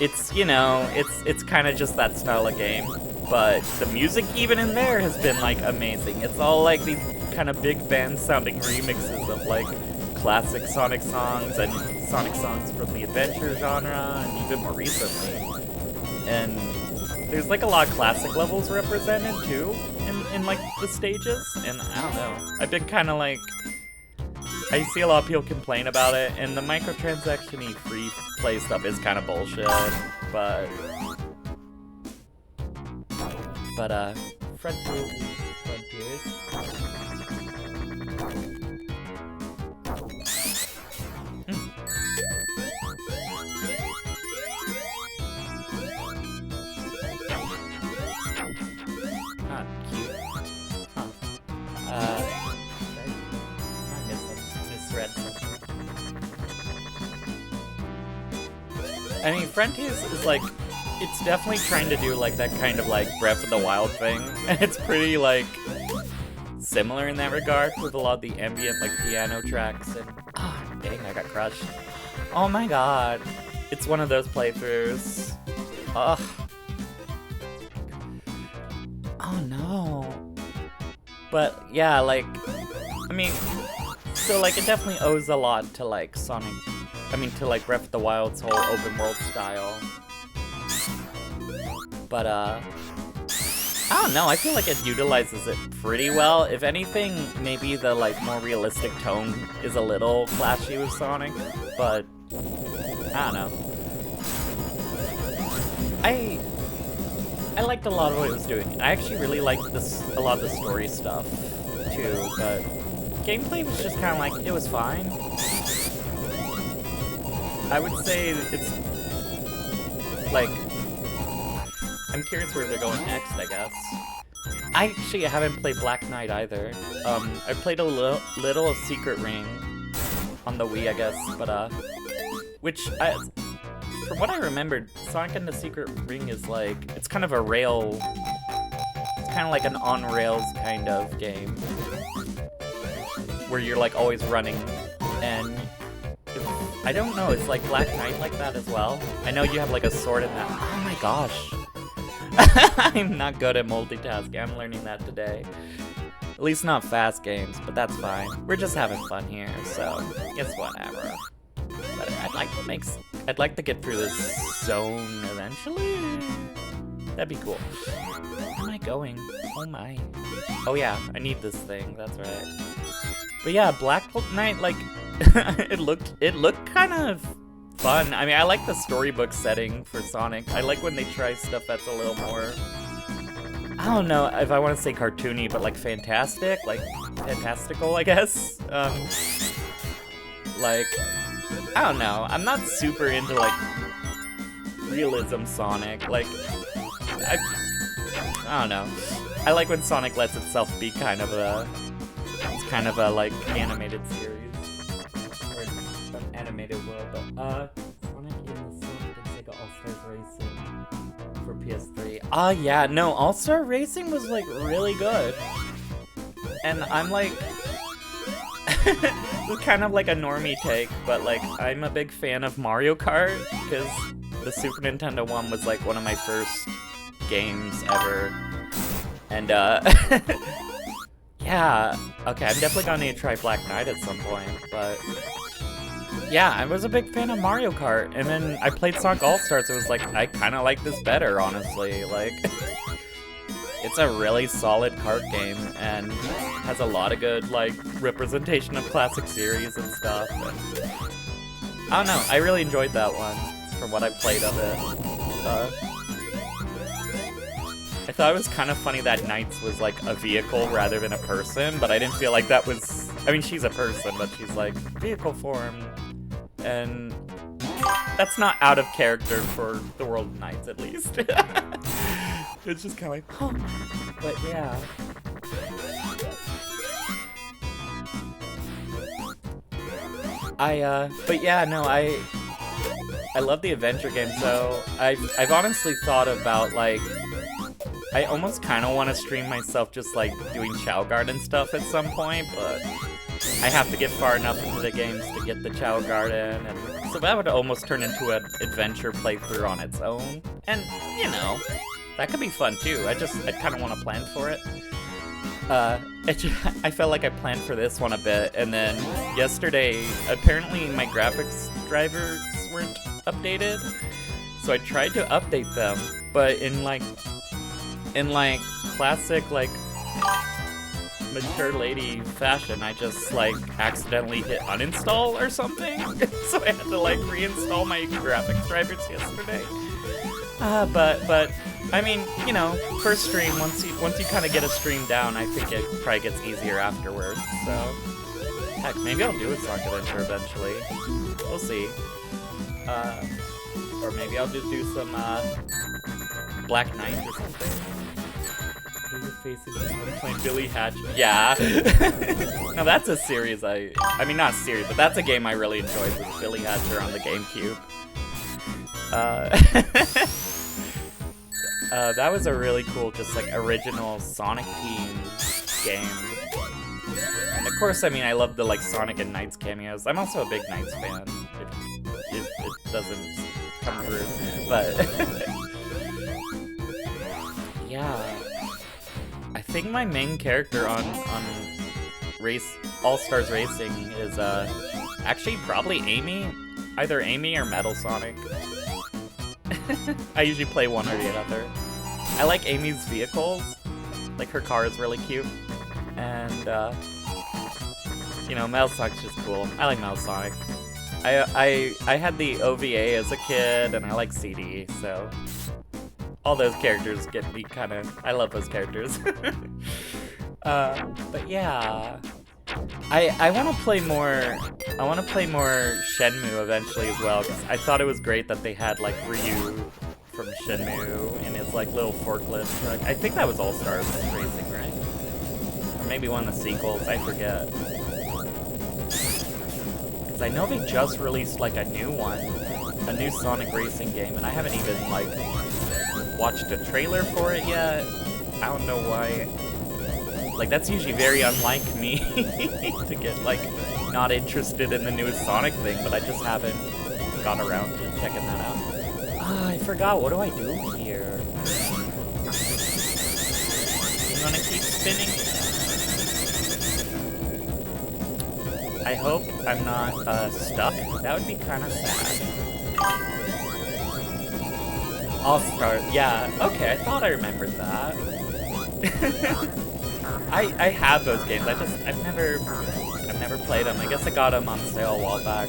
it's, it's kind of just that style of game, but the music even in there has been like amazing. It's all like these kind of big band sounding remixes of like classic Sonic songs and Sonic songs from the adventure genre, and even more recently. And there's like a lot of classic levels represented too in like the stages, and I don't know. I've been kind of like, I see a lot of people complain about it, and the microtransaction-y free play stuff is kind of bullshit, but Frontiers. Not cute. Huh. Misread something. I mean, Frontiers is like, it's definitely trying to do like that kind of like Breath of the Wild thing, and it's pretty like similar in that regard with a lot of the ambient like piano tracks and dang, I got crushed. Oh my god, it's one of those playthroughs. Ugh. Oh no. But yeah, like, I mean, so like it definitely owes a lot to like Sonic, to like Breath of the Wild's whole open world style. But I don't know, I feel like it utilizes it pretty well. If anything, maybe the like more realistic tone is a little clashy with Sonic, but I don't know. I liked a lot of what it was doing. I actually really liked a lot of the story stuff too, but gameplay was just kind of like, it was fine. I would say it's like, I'm curious where they're going next, I guess. I actually haven't played Black Knight either. I played a little Secret Ring on the Wii, I guess, but from what I remembered, Sonic and the Secret Ring is like, it's kind of a it's kind of like an on-rails kind of game, where you're like always running, and I don't know, it's like Black Knight like that as well. I know you have like a sword in that. Oh my gosh. I'm not good at multitasking, I'm learning that today. At least not fast games, but that's fine. We're just having fun here, so it's whatever. But I'd like to get through this zone eventually. That'd be cool. Where am I going? Oh my. Oh yeah, I need this thing, that's right. But yeah, Black Knight, like, it looked kind of fun. I mean, I like the storybook setting for Sonic. I like when they try stuff that's a little more, I don't know if I want to say cartoony, but like fantastical, I guess. Like, I don't know. I'm not super into like realism Sonic. Like, I don't know. I like when Sonic lets itself be kind of a like animated series or an animated world. But Sonic in the Sega All-Stars Racing for PS3. Yeah, no, All-Star Racing was like really good, and I'm like. It was kind of like a normie take, but like I'm a big fan of Mario Kart because the Super Nintendo one was like one of my first games ever, and yeah, okay, I'm definitely gonna need to try Black Knight at some point, but yeah, I was a big fan of Mario Kart, and then I played Sonic All-Stars. It was like, I kind of like this better, honestly. Like, it's a really solid kart game, and has a lot of good, like, representation of classic series and stuff, and I don't know, I really enjoyed that one, from what I played of it. I thought it was kind of funny that Knights was, like, a vehicle rather than a person, but I didn't feel like that was, I mean, she's a person, but she's, like, vehicle form, and that's not out of character for the world of Knights, at least. It's just kind of like, huh. But yeah. But yeah, no, I love the adventure game, so I've honestly thought about, like, I almost kind of want to stream myself just, like, doing Chow Garden stuff at some point, but I have to get far enough into the games to get the Chow Garden, and so that would almost turn into an adventure playthrough on its own, and, you know, that could be fun too. I kind of want to plan for it. I felt like I planned for this one a bit, and then yesterday, apparently my graphics drivers weren't updated, so I tried to update them, but in classic, like, mature lady fashion, I just, like, accidentally hit uninstall or something, so I had to, like, reinstall my graphics drivers yesterday. But I mean, you know, first stream, once you kind of get a stream down, I think it probably gets easier afterwards, so heck, maybe I'll do a Sonic Adventure eventually. We'll see. Or maybe I'll just do some Black Knight or something. Playing Billy Hatch. Yeah. No, that's a series I mean, not series, but that's a game I really enjoyed with Billy Hatcher on the GameCube. That was a really cool, just like original Sonic team game. And of course, I mean, I love the like Sonic and Knights cameos. I'm also a big Knights fan. It doesn't come through, but yeah. I think my main character on All-Stars Racing is actually probably Amy. Either Amy or Metal Sonic. I usually play one or the other. I like Amy's vehicles. Like, her car is really cute. And, you know, Metal Sonic's just cool. I like Metal Sonic. I had the OVA as a kid, and I like CD, so all those characters get me kind of... I love those characters. But yeah, I want to play more. I want to play more Shenmue eventually as well. 'Cause I thought it was great that they had like Ryu from Shenmue in his like little forklift truck. I think that was All Stars Racing, right? Or maybe one of the sequels. I forget. Because I know they just released like a new one, a new Sonic Racing game, and I haven't even like watched a trailer for it yet. I don't know why. Like, that's usually very unlike me to get, like, not interested in the newest Sonic thing, but I just haven't got around to checking that out. Ah, I forgot. What do I do here? You wanna keep spinning? I hope I'm not, stuck. That would be kind of sad. I'll start. Yeah, okay, I thought I remembered that. I have those games. I've never played them. I guess I got them on sale a while back.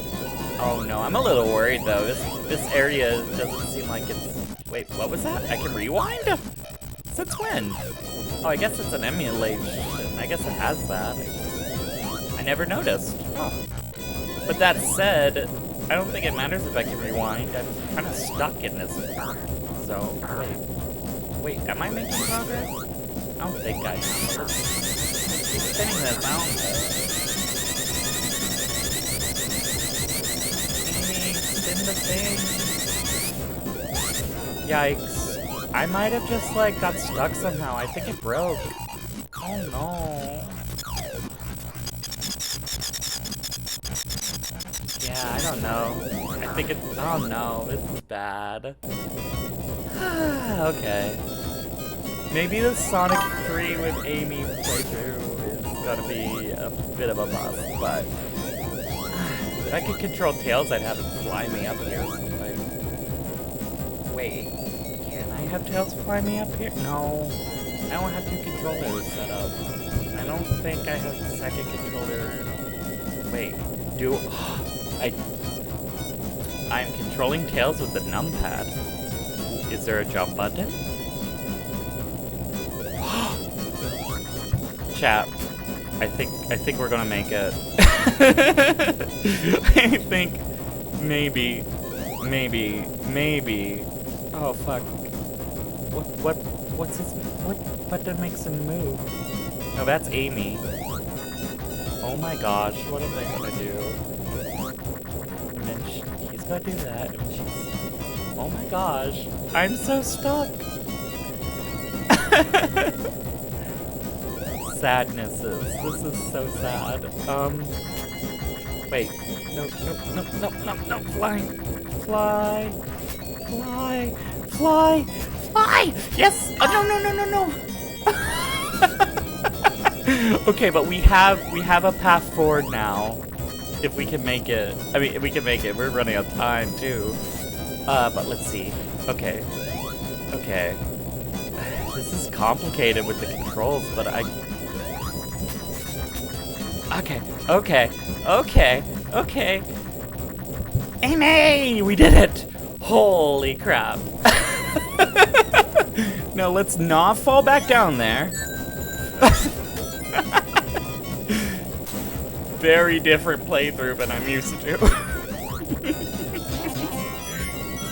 Oh no, I'm a little worried though. This area doesn't seem like it's. Wait, what was that? I can rewind? Since when? Oh, I guess it's an emulation. I guess it has that. I never noticed. Oh. But that said, I don't think it matters if I can rewind. I'm kind of stuck in this. So wait, am I making progress? I don't think I am. Keep spinning this out. Spin the thing. Yikes. I might have just, like, got stuck somehow. I think it broke. Oh, no. Yeah, I don't know. I think it... Oh, no. This is bad. Okay. Maybe the Sonic 3 with Amy playthrough is gonna be a bit of a bust, but if I could control Tails, I'd have it fly me up here or something. Wait, can I have Tails fly me up here? No, I don't have two controllers set up. I don't think I have the second controller. Wait, I'm controlling Tails with the numpad. Is there a jump button? Chat, I think we're gonna make it. I think maybe. Oh fuck. What's his? What button makes him move? No, that's Amy. Oh my gosh, what am I gonna do? And then he's gonna do that, and she's. Oh my gosh, I'm so stuck. Sadnesses. This is so sad. Wait. No, fly! Yes! Oh, no! Okay, but we have a path forward now. If we can make it. I mean, if we can make it. We're running out of time, too. But let's see. Okay. This is complicated with the controls, but Okay. Amy! We did it! Holy crap. Now let's not fall back down there. Very different playthrough than I'm used to.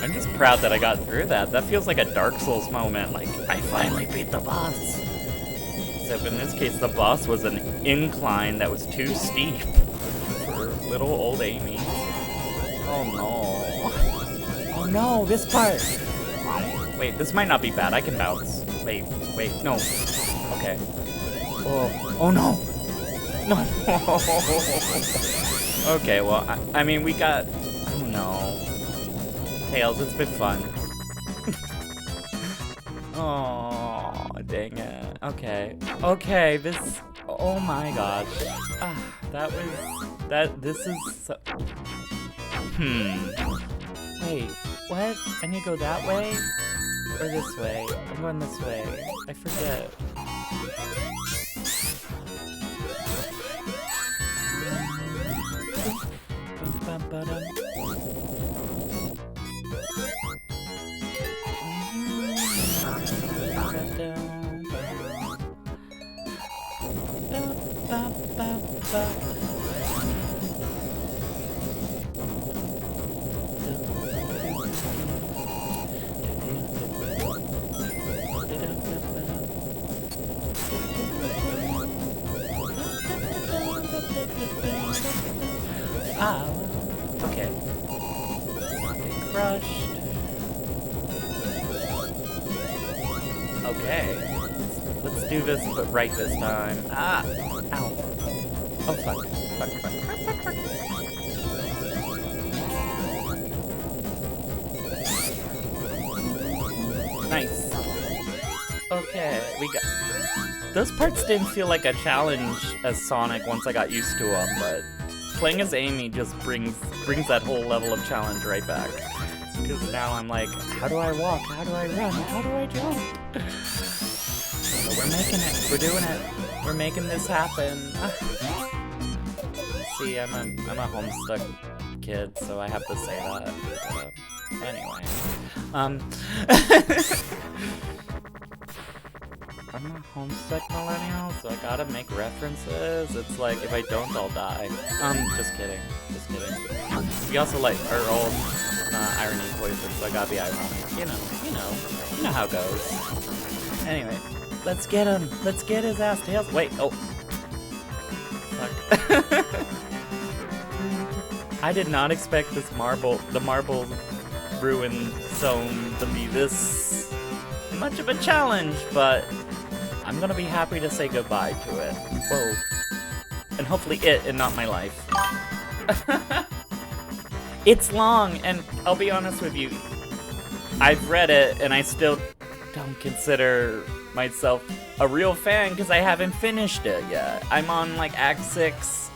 I'm just proud that I got through that. That feels like a Dark Souls moment, like, I finally beat the boss. Except in this case, the boss was an incline that was too steep for little old Amy. Oh no. Oh no, this part! Wait, this might not be bad. I can bounce. Wait, no. Okay. Oh no! No! Okay, well, I mean, we got... Oh no. Tails, it's been fun. Oh, dang it. Okay, this... Oh my gosh. This is so... Wait, what? I need to go that way? Or this way? I'm going this way. I forget. Ah, okay. Not get crushed. Okay. Let's do this, but right this time. Ah! Ow. Oh, fuck. Fuck. Nice. Okay, we got... Those parts didn't feel like a challenge as Sonic once I got used to them, but playing as Amy just brings that whole level of challenge right back. Because now I'm like, how do I walk? How do I run? How do I jump? So we're making it. We're doing it. We're making this happen. See, I'm a Homestuck kid, so I have to say that. But, anyway, I'm a Homestuck millennial, so I gotta make references. It's like, if I don't, I'll die. Just kidding. Just kidding. We also like our own irony voices, so I gotta be ironic. You know how it goes. Anyway, let's get him. Let's get his ass tails. Wait, oh. Fuck. I did not expect the marble ruin zone to be this much of a challenge, but I'm gonna be happy to say goodbye to it. Whoa. And hopefully it and not my life. It's long, and I'll be honest with you, I've read it, and I still don't consider myself a real fan because I haven't finished it yet. I'm on like Act 6,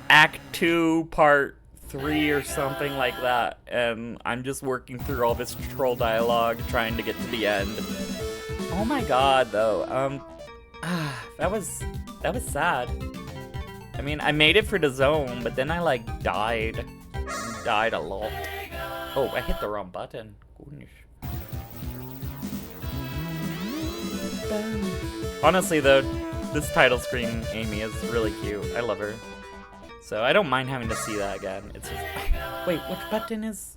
Act 2, Part 3 or something like that, and I'm just working through all this troll dialogue, trying to get to the end. Oh my god, though, that was sad. I mean, I made it for the zone, but then I like died a lot. Oh, I hit the wrong button. Goodness. Honestly, though, this title screen Amy is really cute. I love her. So I don't mind having to see that again. It's just... Wait, which button is...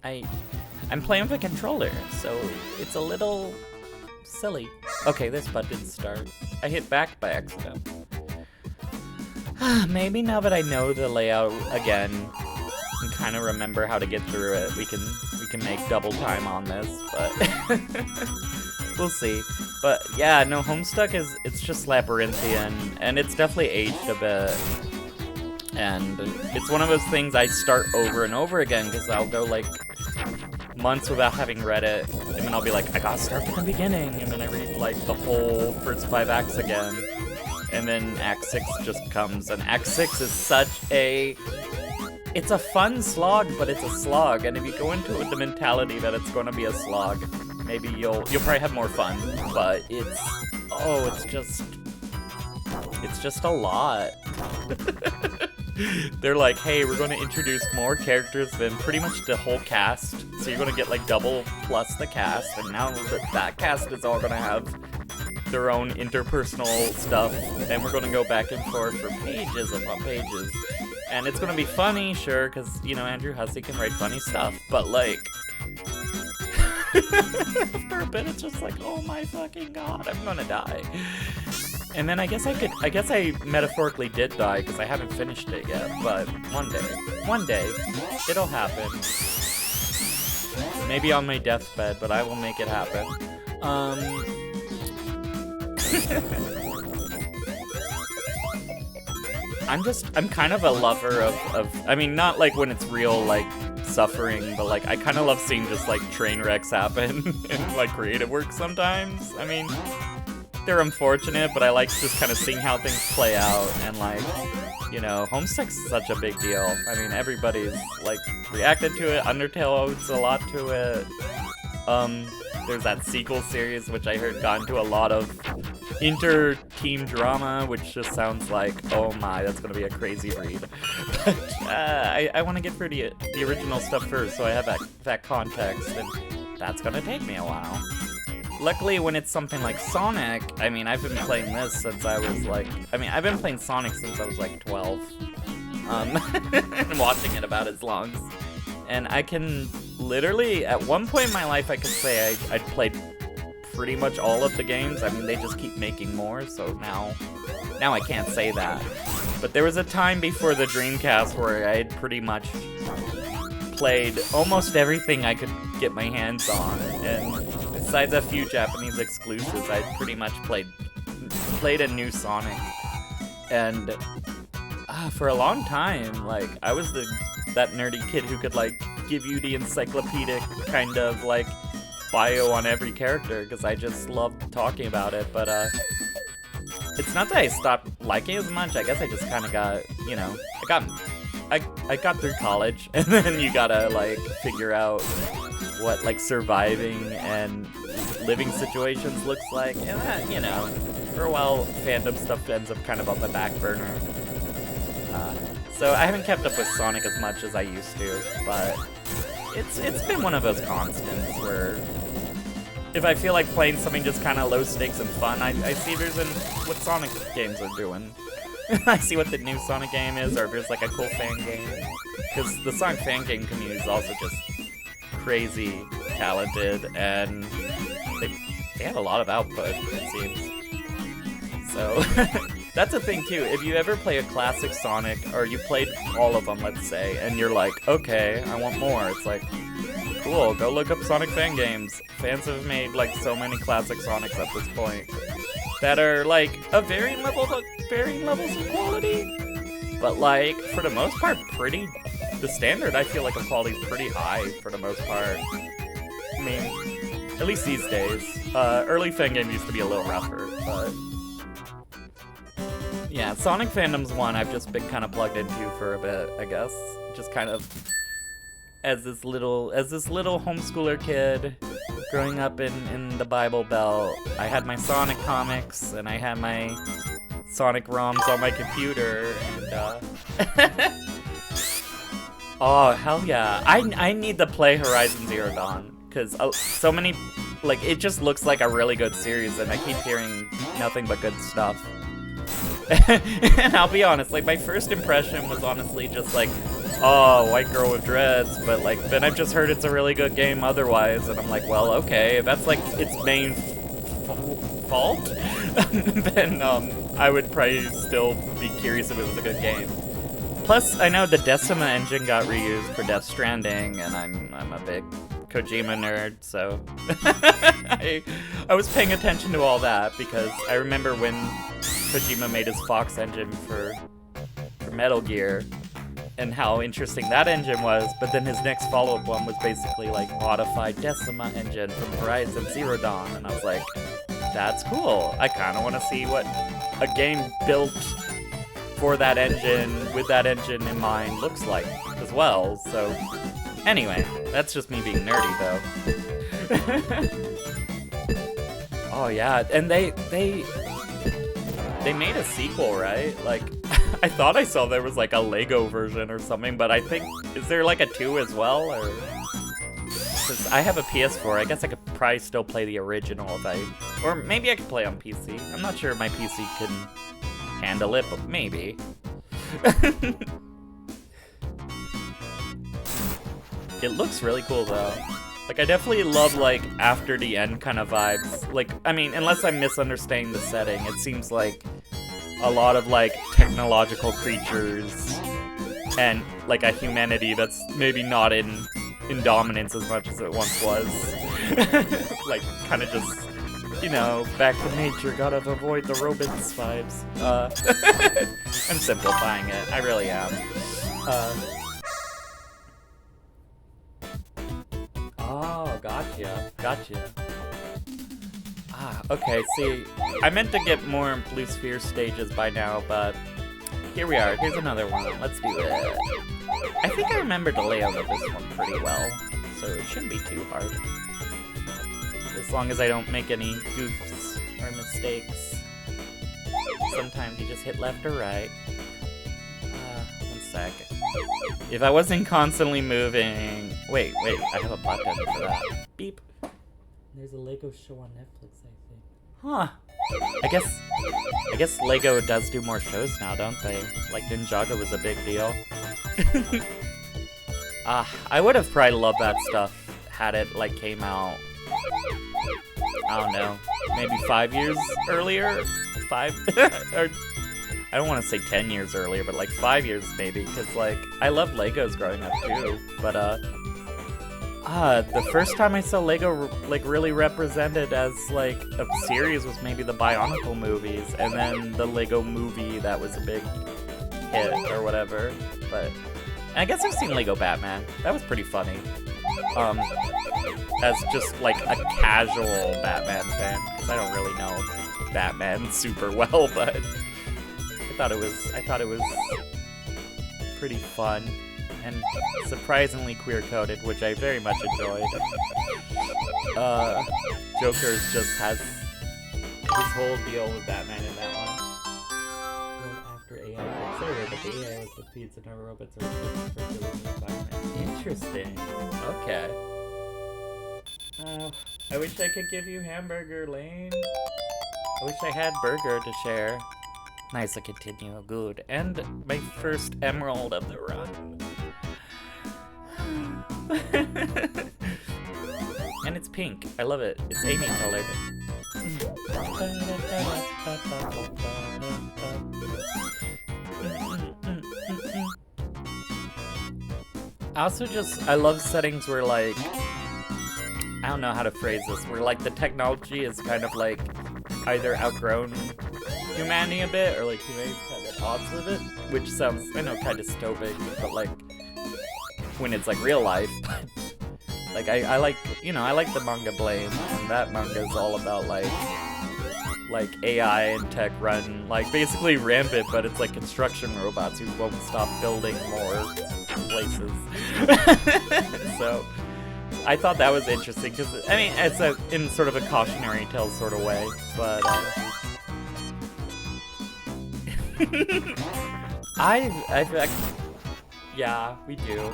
I'm playing with a controller, so it's a little silly. Okay, this button start. I hit back by accident. Maybe now that I know the layout again and kind of remember how to get through it, we can make double time on this, but we'll see. But yeah, no, Homestuck it's just labyrinthian, and it's definitely aged a bit. And it's one of those things I start over and over again, because I'll go like months without having read it, and then I'll be like, I gotta start from the beginning, and then I read like the whole first 5 acts again, and then Act 6 just comes, and Act 6 is such a... It's a fun slog, but it's a slog, and if you go into it with the mentality that it's gonna be a slog, maybe you'll probably have more fun, but it's just a lot. They're like, hey, we're going to introduce more characters than pretty much the whole cast. So you're going to get like double plus the cast. And now that cast is all going to have their own interpersonal stuff. Then we're going to go back and forth for pages upon pages. And it's going to be funny, sure, because, you know, Andrew Hussey can write funny stuff. But like, after a bit, it's just like, oh my fucking god, I'm going to die. And then I guess I metaphorically did die because I haven't finished it yet, but one day, it'll happen. Maybe on my deathbed, but I will make it happen. I'm kind of a lover of, I mean, not like when it's real, like, suffering, but like, I kind of love seeing just like train wrecks happen in like creative work sometimes. I mean, they're unfortunate, but I like just kind of seeing how things play out, and like, you know, Homestuck's such a big deal. I mean, everybody's like reacted to it. Undertale owes a lot to it. There's that sequel series, which I heard got into a lot of inter-team drama, which just sounds like, oh my, that's gonna be a crazy read. But I want to get through the original stuff first, so I have that context, and that's gonna take me a while. luckily when it's something like Sonic, I mean, I've been playing this since I was like, I've been playing Sonic since I was like 12. And watching it about as long. And I can literally, at one point in my life, I could say I'd played pretty much all of the games. I mean, they just keep making more, so now I can't say that. But there was a time before the Dreamcast where I had pretty much played almost everything I could get my hands on, and besides a few Japanese exclusives, I pretty much played a new Sonic. And for a long time, like, I was that nerdy kid who could, like, give you the encyclopedic kind of, like, bio on every character, because I just loved talking about it. But it's not that I stopped liking it as much. I guess I just kind of got, you know, I got through college, and then you gotta, like, figure out what, like, surviving and living situations looks like. And that, you know, for a while, fandom stuff ends up kind of on the back burner. So I haven't kept up with Sonic as much as I used to, but it's been one of those constants where if I feel like playing something just kind of low stakes and fun, I see if there's what Sonic games are doing. I see what the new Sonic game is, or if there's like a cool fan game. Because the Sonic fan game community is also just crazy talented, and they have a lot of output, it seems. So that's a thing too. If you ever play a classic Sonic, or you played all of them, let's say, and you're like, okay, I want more. It's like, cool, go look up Sonic fan games. Fans have made like so many classic Sonics at this point that are like of varying levels of quality, but like for the most part, the standard I feel like of quality is pretty high for the most part. I mean, at least these days. Early fan games used to be a little rougher, but yeah, Sonic fandom's one I've just been kind of plugged into for a bit, I guess. Just kind of as this little homeschooler kid growing up in the Bible Belt. I had my Sonic comics and I had my Sonic ROMs on my computer, and oh hell yeah, I need to play Horizon Zero Dawn, because so many, like, it just looks like a really good series, and I keep hearing nothing but good stuff. And I'll be honest, like, my first impression was honestly just like, oh, white girl with dreads, but like, then I've just heard it's a really good game otherwise, and I'm like, well, okay, if that's like its main fault, then I would probably still be curious if it was a good game. Plus, I know the Decima engine got reused for Death Stranding, and I'm a big Kojima nerd, so I was paying attention to all that, because I remember when Kojima made his Fox engine for Metal Gear, and how interesting that engine was, but then his next follow-up one was basically like modified Decima engine from Horizon Zero Dawn, and I was like, that's cool. I kind of want to see what a game built for that engine, with that engine in mind, looks like as well. So anyway, that's just me being nerdy though. Oh yeah, and they made a sequel, right? Like, I thought I saw there was like a Lego version or something, but I think, is there like a 2 as well, or? Because I have a PS4, I guess I could probably still play the original if or maybe I could play on PC. I'm not sure if my PC can handle it, but maybe. It looks really cool though. Like, I definitely love, like, after the end kind of vibes. Like, I mean, unless I'm misunderstanding the setting, it seems like a lot of, like, technological creatures and, like, a humanity that's maybe not in dominance as much as it once was. Like, kind of just, you know, back to nature, gotta avoid the robots vibes. I'm simplifying it, I really am. Oh, gotcha. Ah, okay, see, I meant to get more Blue Sphere stages by now, but here we are. Here's another one. Let's do it. I think I remember the layout of this one pretty well, so it shouldn't be too hard. As long as I don't make any goofs or mistakes. Sometimes you just hit left or right. One sec. If I wasn't constantly moving... Wait, I have a button for that. Beep. There's a Lego Lego show on Netflix, I think. Huh. I guess Lego does do more shows now, don't they? Like Ninjago was a big deal. I would have probably loved that stuff had it like came out, I don't know, maybe 5 years earlier? 5? Or I don't want to say 10 years earlier, but like 5 years maybe, because like I loved Legos growing up too. But the first time I saw Lego like really represented as like a series was maybe the Bionicle movies, and then the Lego movie that was a big hit or whatever. But I guess I've seen Lego Batman. That was pretty funny. As just like a casual Batman fan, because I don't really know Batman super well, but I thought it was pretty fun and surprisingly queer-coded, which I very much enjoyed. Joker's just has his whole deal with Batman in that one. After AI takes over, but the AI was defeats and no robots are equipped for dealing with Batman. Interesting. Okay. I wish I could give you hamburger, Lane. I wish I had burger to share. Nice to continue, good. And my first emerald of the run. And it's pink. I love it. It's Amy colored. I love settings where like, I don't know how to phrase this, where like the technology is kind of like either outgrown humanity a bit, or like humanity's kind of at odds with it, which sounds, I know, kind of dystopic, but like when it's like real life. Like I like, you know, I like the manga Blame, and that manga is all about like AI and tech run, like basically rampant, but it's like construction robots who won't stop building more places. So I thought that was interesting, because I mean, it's in sort of a cautionary tale sort of way, but yeah, we do.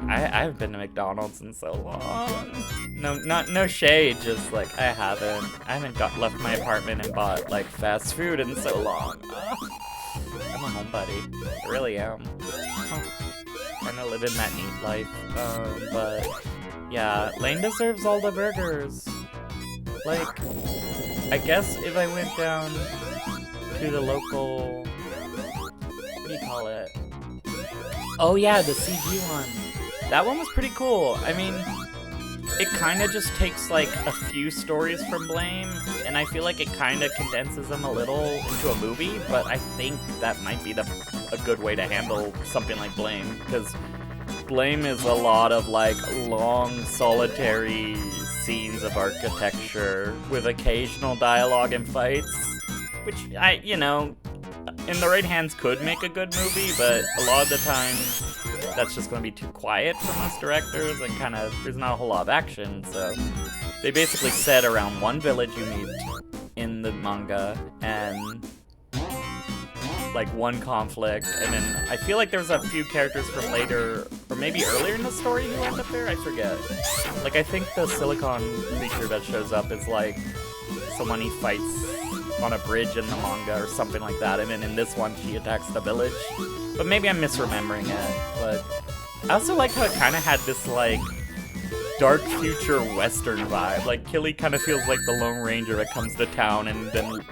I haven't been to McDonald's in so long. No shade, just like I haven't left my apartment and bought like fast food in so long. I'm a homebody, I really am. Kinda living that neat life, but yeah, Lane deserves all the burgers. Like, I guess if I went down to the local, what do you call it? Oh yeah, the CG one. That one was pretty cool. I mean, it kind of just takes like a few stories from Blame, and I feel like it kind of condenses them a little into a movie, but I think that might be a good way to handle something like Blame, because Blame is a lot of like long, solitary scenes of architecture with occasional dialogue and fights, which you know, in the right hands could make a good movie, but a lot of the time that's just going to be too quiet for most directors, and kind of there's not a whole lot of action. So they basically set around one village you meet in the manga and like one conflict, and then I feel like there's a few characters from later or maybe earlier in the story who end up there. I forget. Like I think the silicon creature that shows up is like someone he fights on a bridge in the manga or something like that, and then in this one she attacks the village. But maybe I'm misremembering it. But I also like how it kind of had this like dark future western vibe. Like Killy kind of feels like the Lone Ranger that comes to town and then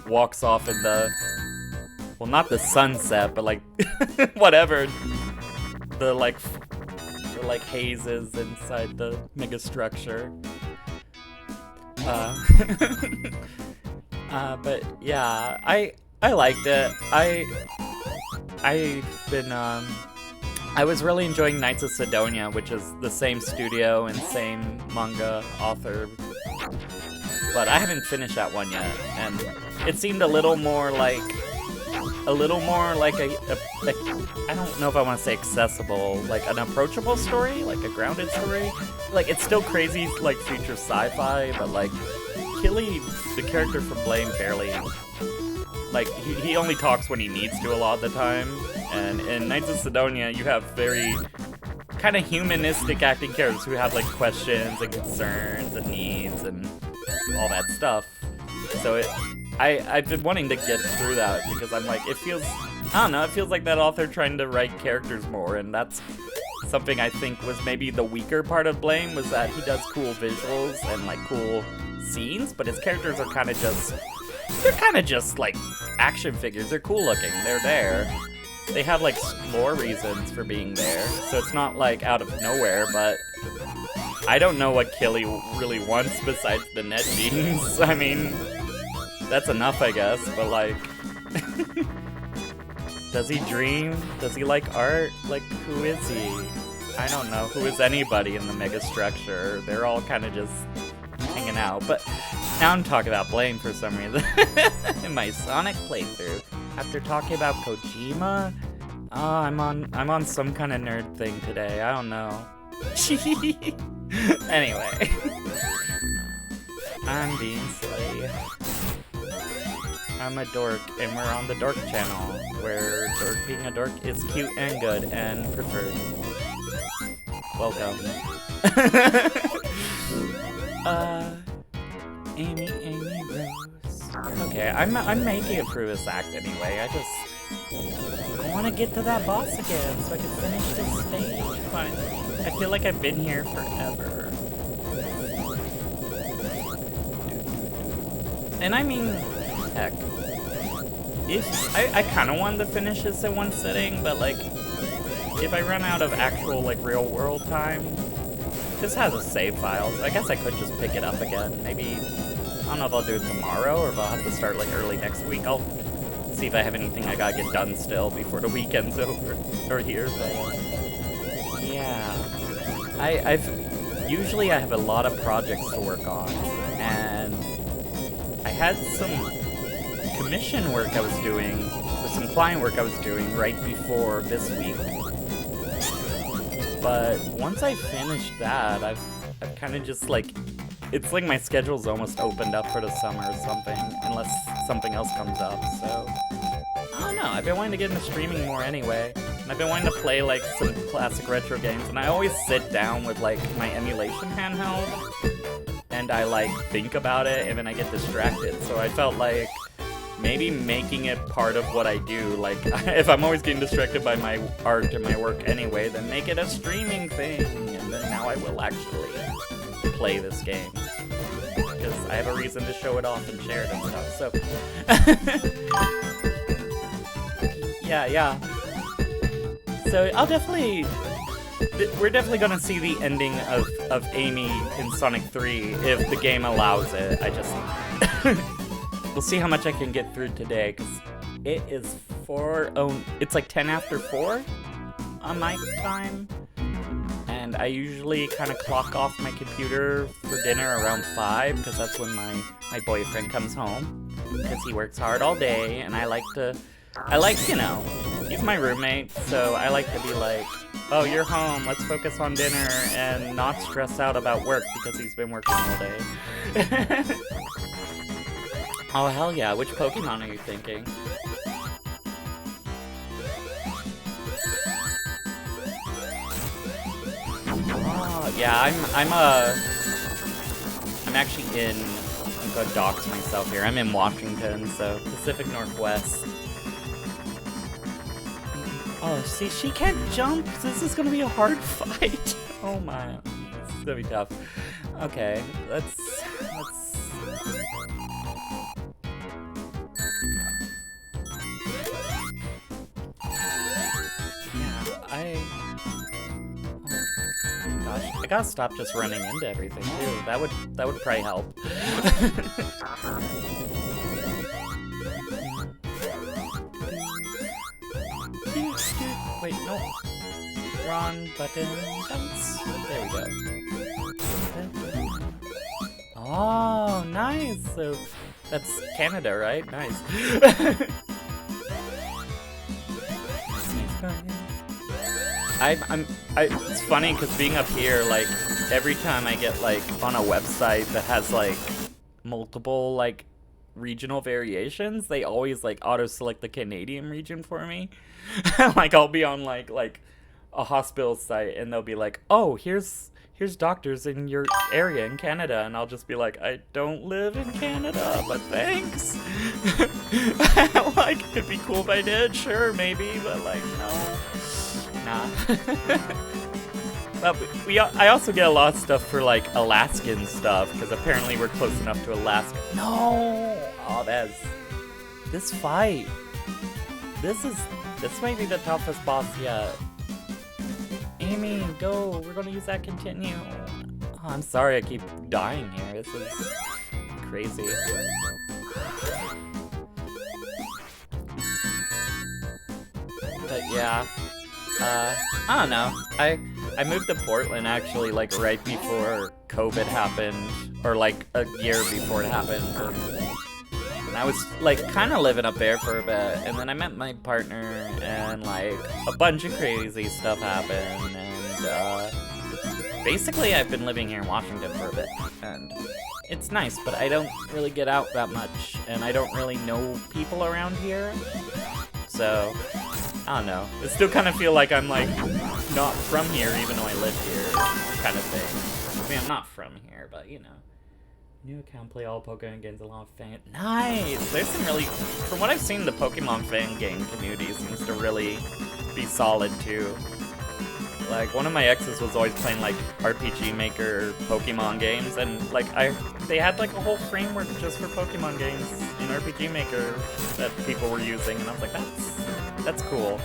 walks off in the, well, not the sunset, but like whatever, the like hazes inside the mega structure. But yeah, I liked it. I was really enjoying Knights of Sidonia, which is the same studio and same manga author, but I haven't finished that one yet, and it seemed a little more like a I don't know if I want to say accessible, like an approachable story, like a grounded story. Like it's still crazy, like future sci-fi, but like Killy, the character from Blame, barely, like he only talks when he needs to a lot of the time. And in Knights of Sidonia, you have very kind of humanistic acting characters who have like questions and concerns and needs and all that stuff. So I've been wanting to get through that because I'm like, it feels, I don't know, it feels like that author trying to write characters more, and that's something I think was maybe the weaker part of Blame, was that he does cool visuals and like cool scenes, but his characters are kind of just, they're kind of just like action figures. They're cool looking, they're there. They have like lore reasons for being there, so it's not like out of nowhere, but I don't know what Killy really wants besides the net jeans. I mean, that's enough, I guess, but like, does he dream? Does he like art? Like, who is he? I don't know. Who is anybody in the mega structure? They're all kind of just hanging out. But now I'm talking about Blame for some reason. In my Sonic playthrough, after talking about Kojima, I'm on some kind of nerd thing today. I don't know. Anyway, I'm being silly. I'm a dork, and we're on the dork channel, where being a dork is cute and good and preferred. Welcome. Amy Rose. Okay, I'm making it through this act anyway. I want to get to that boss again so I can finish this stage finally. I feel like I've been here forever. And I mean, heck, if I kind of wanted to finish this in one sitting, but like, if I run out of actual like real world time, this has a save file, so I guess I could just pick it up again. Maybe, I don't know if I'll do it tomorrow or if I'll have to start like early next week. I'll see if I have anything I gotta get done still before the weekend's over, or here, but yeah. Usually I have a lot of projects to work on, and I had some commission work I was doing, or some client work I was doing right before this week. But once I finished that, I've kind of just like, it's like my schedule's almost opened up for the summer or something, unless something else comes up, so I don't know. I've been wanting to get into streaming more anyway, and I've been wanting to play like some classic retro games, and I always sit down with like my emulation handheld, and I like think about it, and then I get distracted, so I felt like maybe making it part of what I do, like, if I'm always getting distracted by my art and my work anyway, then make it a streaming thing, and then now I will actually play this game, because I have a reason to show it off and share it and stuff, so, yeah, so I'll definitely, we're definitely gonna see the ending of Amy in Sonic 3, if the game allows it. I just, we'll see how much I can get through today, because it is it's like 10 after 4 on my time, and I usually kind of clock off my computer for dinner around 5, because that's when my boyfriend comes home, because he works hard all day, and I like, you know, he's my roommate, so I like to be like, oh, you're home, let's focus on dinner, and not stress out about work, because he's been working all day. Oh, hell yeah. Which Pokemon are you thinking? Oh, yeah, I'm actually I'm gonna dox myself here. I'm in Washington, so Pacific Northwest. Oh, see, she can't jump. This is gonna be a hard fight. Oh my. This is gonna be tough. Okay, let's... Gosh, I gotta stop just running into everything too. That would probably help. Wait, no. Wrong button. Bounce. There we go. Oh, nice. So that's Canada, right? Nice. It's funny because being up here, like, every time I get, like, on a website that has, like, multiple, like, regional variations, they always, like, auto-select the Canadian region for me. Like, I'll be on, like, a hospital site and they'll be like, oh, here's doctors in your area in Canada, and I'll just be like, I don't live in Canada, but thanks. Like, it'd be cool if I did, sure, maybe, but like, no, nah. But I also get a lot of stuff for like Alaskan stuff, because apparently we're close enough to Alaska. No! Oh, this fight. This might be the toughest boss yet. Amy, go. We're gonna use that continue. Oh, I'm sorry I keep dying here. This is crazy. But yeah, I don't know. I moved to Portland actually like right before COVID happened, or like a year before it happened. And I was like kind of living up there for a bit, and then I met my partner, and like a bunch of crazy stuff happened, and basically I've been living here in Washington for a bit, and it's nice, but I don't really get out that much, and I don't really know people around here, so I don't know. I still kind of feel like I'm like not from here, even though I live here, kind of thing. I mean, I'm not from here, but you know. New account, play all Pokemon games along with fan. Nice! There's some really, from what I've seen, the Pokemon fan game community seems to really be solid too. Like, one of my exes was always playing like RPG Maker Pokemon games, and like they had like a whole framework just for Pokemon games in RPG Maker that people were using, and I was like, that's cool.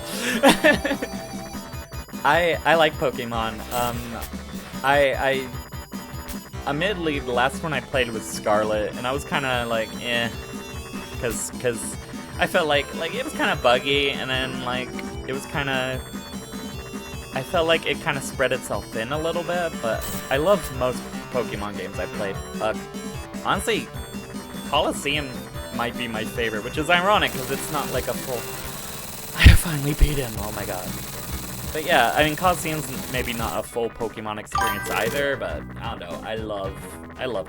I like Pokemon. Admittedly, the last one I played was Scarlet, and I was kind of like, eh, because I felt like it was kind of buggy, and then like it was kind of, I felt like it kind of spread itself thin a little bit, but I love most Pokemon games I played. Honestly, Coliseum might be my favorite, which is ironic because it's not like a full. I finally beat him! Oh my god. But yeah, I mean, Coliseum's maybe not a full Pokemon experience either, but I don't know, I loved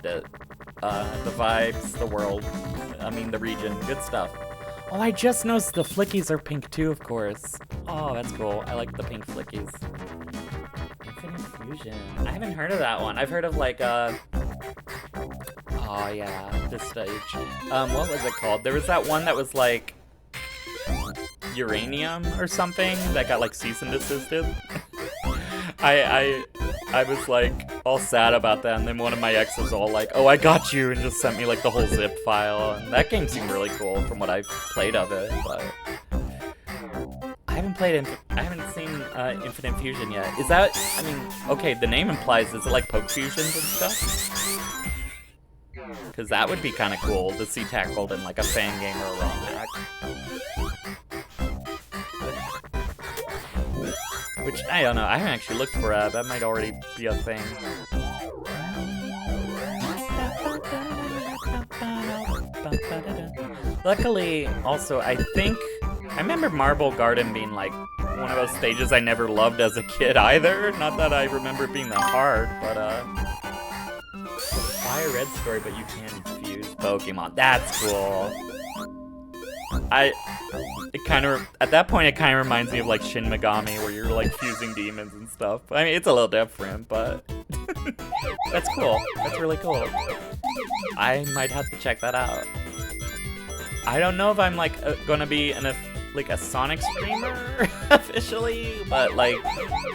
it. The vibes, the world, I mean, the region, good stuff. Oh, I just noticed the flickies are pink too, of course. Oh, that's cool. I like the pink flickies. Infinite Fusion. I haven't heard of that one. I've heard of like, oh yeah, this stage. What was it called? There was that one that was like, Uranium or something that got like cease and desisted. I was like all sad about that, and then one of my exes was all like, oh, I got you, and just sent me like the whole zip file, and that game seemed really cool from what I've played of it, but I haven't seen Infinite Fusion yet. Is that, I mean, okay, the name implies, is it like Poke Fusions and stuff? Because that would be kind of cool to see tackled in like a fan game or a ROM hack. Which, I don't know, I haven't actually looked for that. That might already be a thing. Luckily, also, I remember Marble Garden being like one of those stages I never loved as a kid either. Not that I remember it being that hard, but Fire Red story, but you can fuse Pokemon. That's cool. At that point, it kind of reminds me of like Shin Megami, where you're like fusing demons and stuff. I mean, it's a little different, but that's cool. That's really cool. I might have to check that out. I don't know if I'm like gonna be a Sonic streamer officially, but like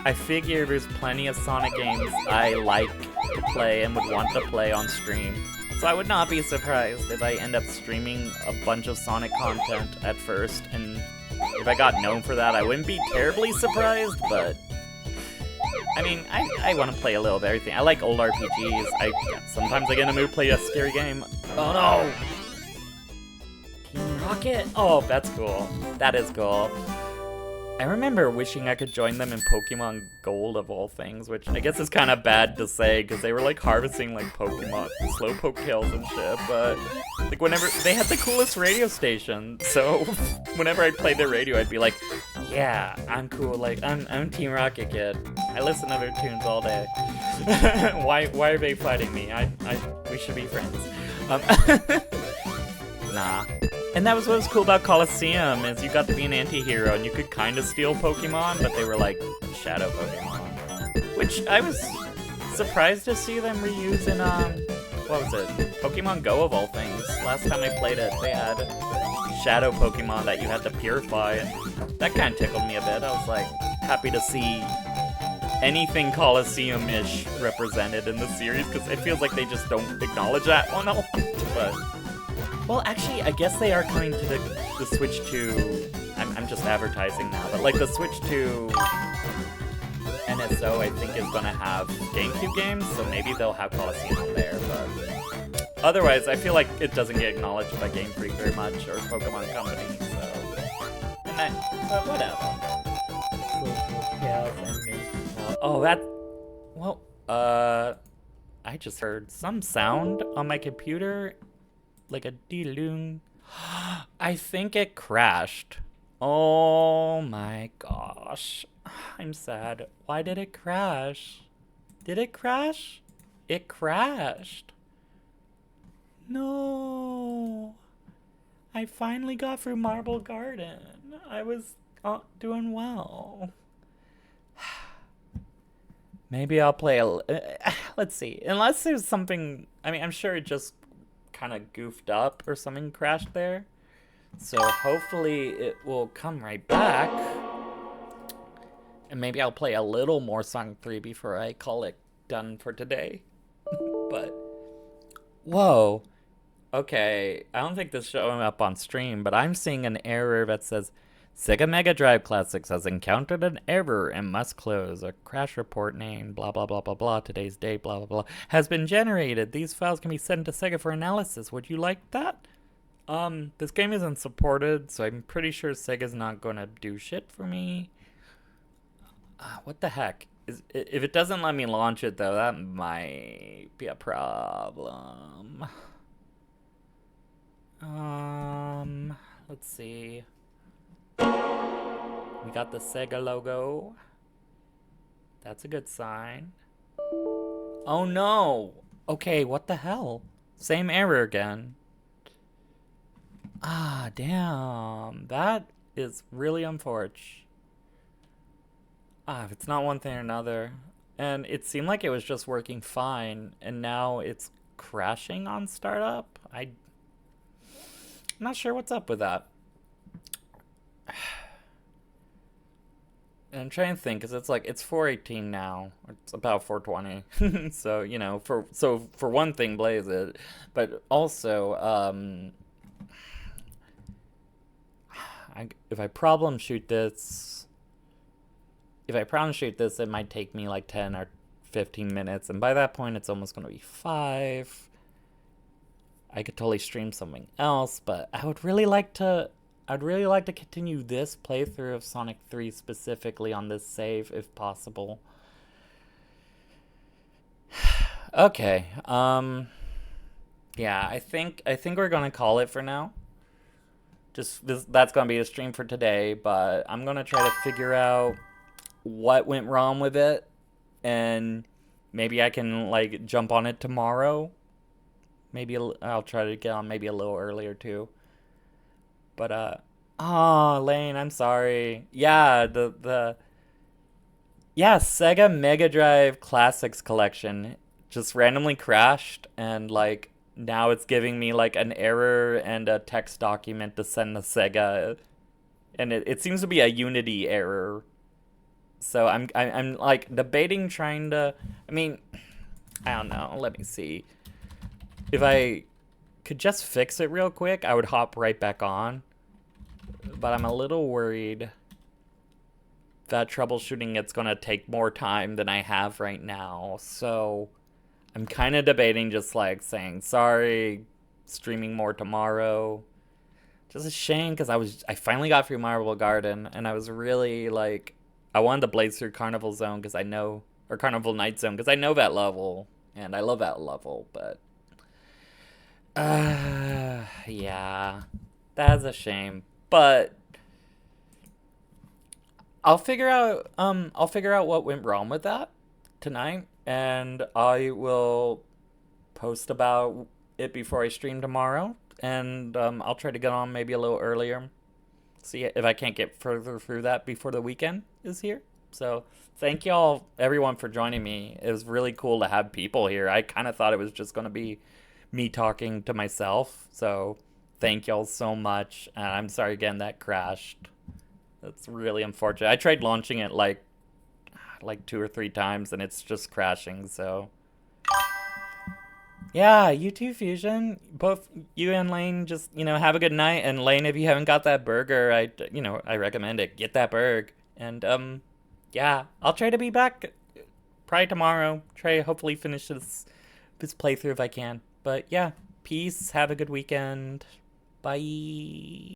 I figure there's plenty of Sonic games I like to play and would want to play on stream. So I would not be surprised if I end up streaming a bunch of Sonic content at first, and if I got known for that, I wouldn't be terribly surprised, but I mean, I want to play a little of everything. I like old RPGs. Sometimes I get in a mood to play a scary game. Oh no! Team Rocket? Oh, that's cool. That is cool. I remember wishing I could join them in Pokemon Gold of all things, which I guess is kind of bad to say because they were like harvesting like Pokemon, Slowpoke tails and shit, but like whenever, they had the coolest radio station, so whenever I played their radio I'd be like, yeah, I'm cool, like I'm Team Rocket Kid. I listen to their tunes all day. Why are they fighting me? We should be friends. Nah. And that was what was cool about Coliseum, is you got to be an anti-hero and you could kind of steal Pokemon, but they were like shadow Pokemon. Which I was surprised to see them reuse in, what was it? Pokemon Go of all things. Last time I played it, they had shadow Pokemon that you had to purify, and that kind of tickled me a bit. I was like, happy to see anything Coliseum-ish represented in the series, because it feels like they just don't acknowledge that one a lot, but... Well, actually, I guess they are coming to the Switch 2... I'm just advertising now, but like the Switch 2 NSO, I think, is gonna have GameCube games, so maybe they'll have Coliseum on there, but... Otherwise, I feel like it doesn't get acknowledged by Game Freak very much, or Pokemon Company, so... but whatever. Oh, that... Well, I just heard some sound on my computer, like a dee-loong. I think it crashed. Oh my gosh. I'm sad. Why did it crash? Did it crash? It crashed. No. I finally got through Marble Garden. I was doing well. Maybe I'll play let's see. Unless there's something... I mean, I'm sure it just kind of goofed up or something crashed there. So hopefully it will come right back. And maybe I'll play a little more Sonic 3 before I call it done for today. But... Whoa. Okay, I don't think this is showing up on stream, but I'm seeing an error that says... Sega Mega Drive Classics has encountered an error and must close. A crash report name, blah, blah, blah, blah, blah, today's date, blah, blah, blah, has been generated. These files can be sent to Sega for analysis. Would you like that? This game isn't supported, so I'm pretty sure Sega's not gonna do shit for me. What the heck? If it doesn't let me launch it, though, that might be a problem. Let's see. We got the Sega logo. That's a good sign. Oh no! Okay, what the hell? Same error again. Ah, damn. That is really unfortunate. If it's not one thing or another. And it seemed like it was just working fine, and now it's crashing on startup? I'm not sure what's up with that. And I'm trying to think, because it's like, it's 4:18 now. It's about 4:20. So, you know, for one thing, blaze it. But also, if I problem shoot this, it might take me like 10 or 15 minutes. And by that point, it's almost going to be 5. I could totally stream something else, but I would really like to... I'd really like to continue this playthrough of Sonic 3 specifically on this save, if possible. Okay, yeah, I think we're gonna call it for now. That's gonna be the stream for today, but I'm gonna try to figure out what went wrong with it, and maybe I can, like, jump on it tomorrow. Maybe I'll try to get on maybe a little earlier, too. But, Lane, I'm sorry. Yeah, yeah, Sega Mega Drive Classics Collection just randomly crashed, and, like, now it's giving me, like, an error and a text document to send to Sega. And it seems to be a Unity error. So I'm like, debating trying to... I mean, I don't know. Let me see. If I could just fix it real quick, I would hop right back on. But I'm a little worried that troubleshooting it's going to take more time than I have right now. So I'm kind of debating just like saying, sorry, streaming more tomorrow. Just a shame, because I finally got through Marble Garden, and I was really like, I wanted to blaze through Carnival Zone because I know, or Carnival Night Zone because I know that level, and I love that level, but yeah, that's a shame. But I'll figure out what went wrong with that tonight, and I will post about it before I stream tomorrow. and I'll try to get on maybe a little earlier. See if I can't get further through that before the weekend is here. So thank y'all, everyone, for joining me. It was really cool to have people here. I kind of thought it was just going to be me talking to myself. So thank y'all so much. And I'm sorry again that crashed. That's really unfortunate. I tried launching it like 2 or 3 times and it's just crashing. So yeah, you too, Fusion. Both you and Lane just, have a good night. And Lane, if you haven't got that burger, I recommend it. Get that burger. And, yeah, I'll try to be back probably tomorrow. Try to hopefully finish this playthrough if I can. But yeah, peace. Have a good weekend. Bye.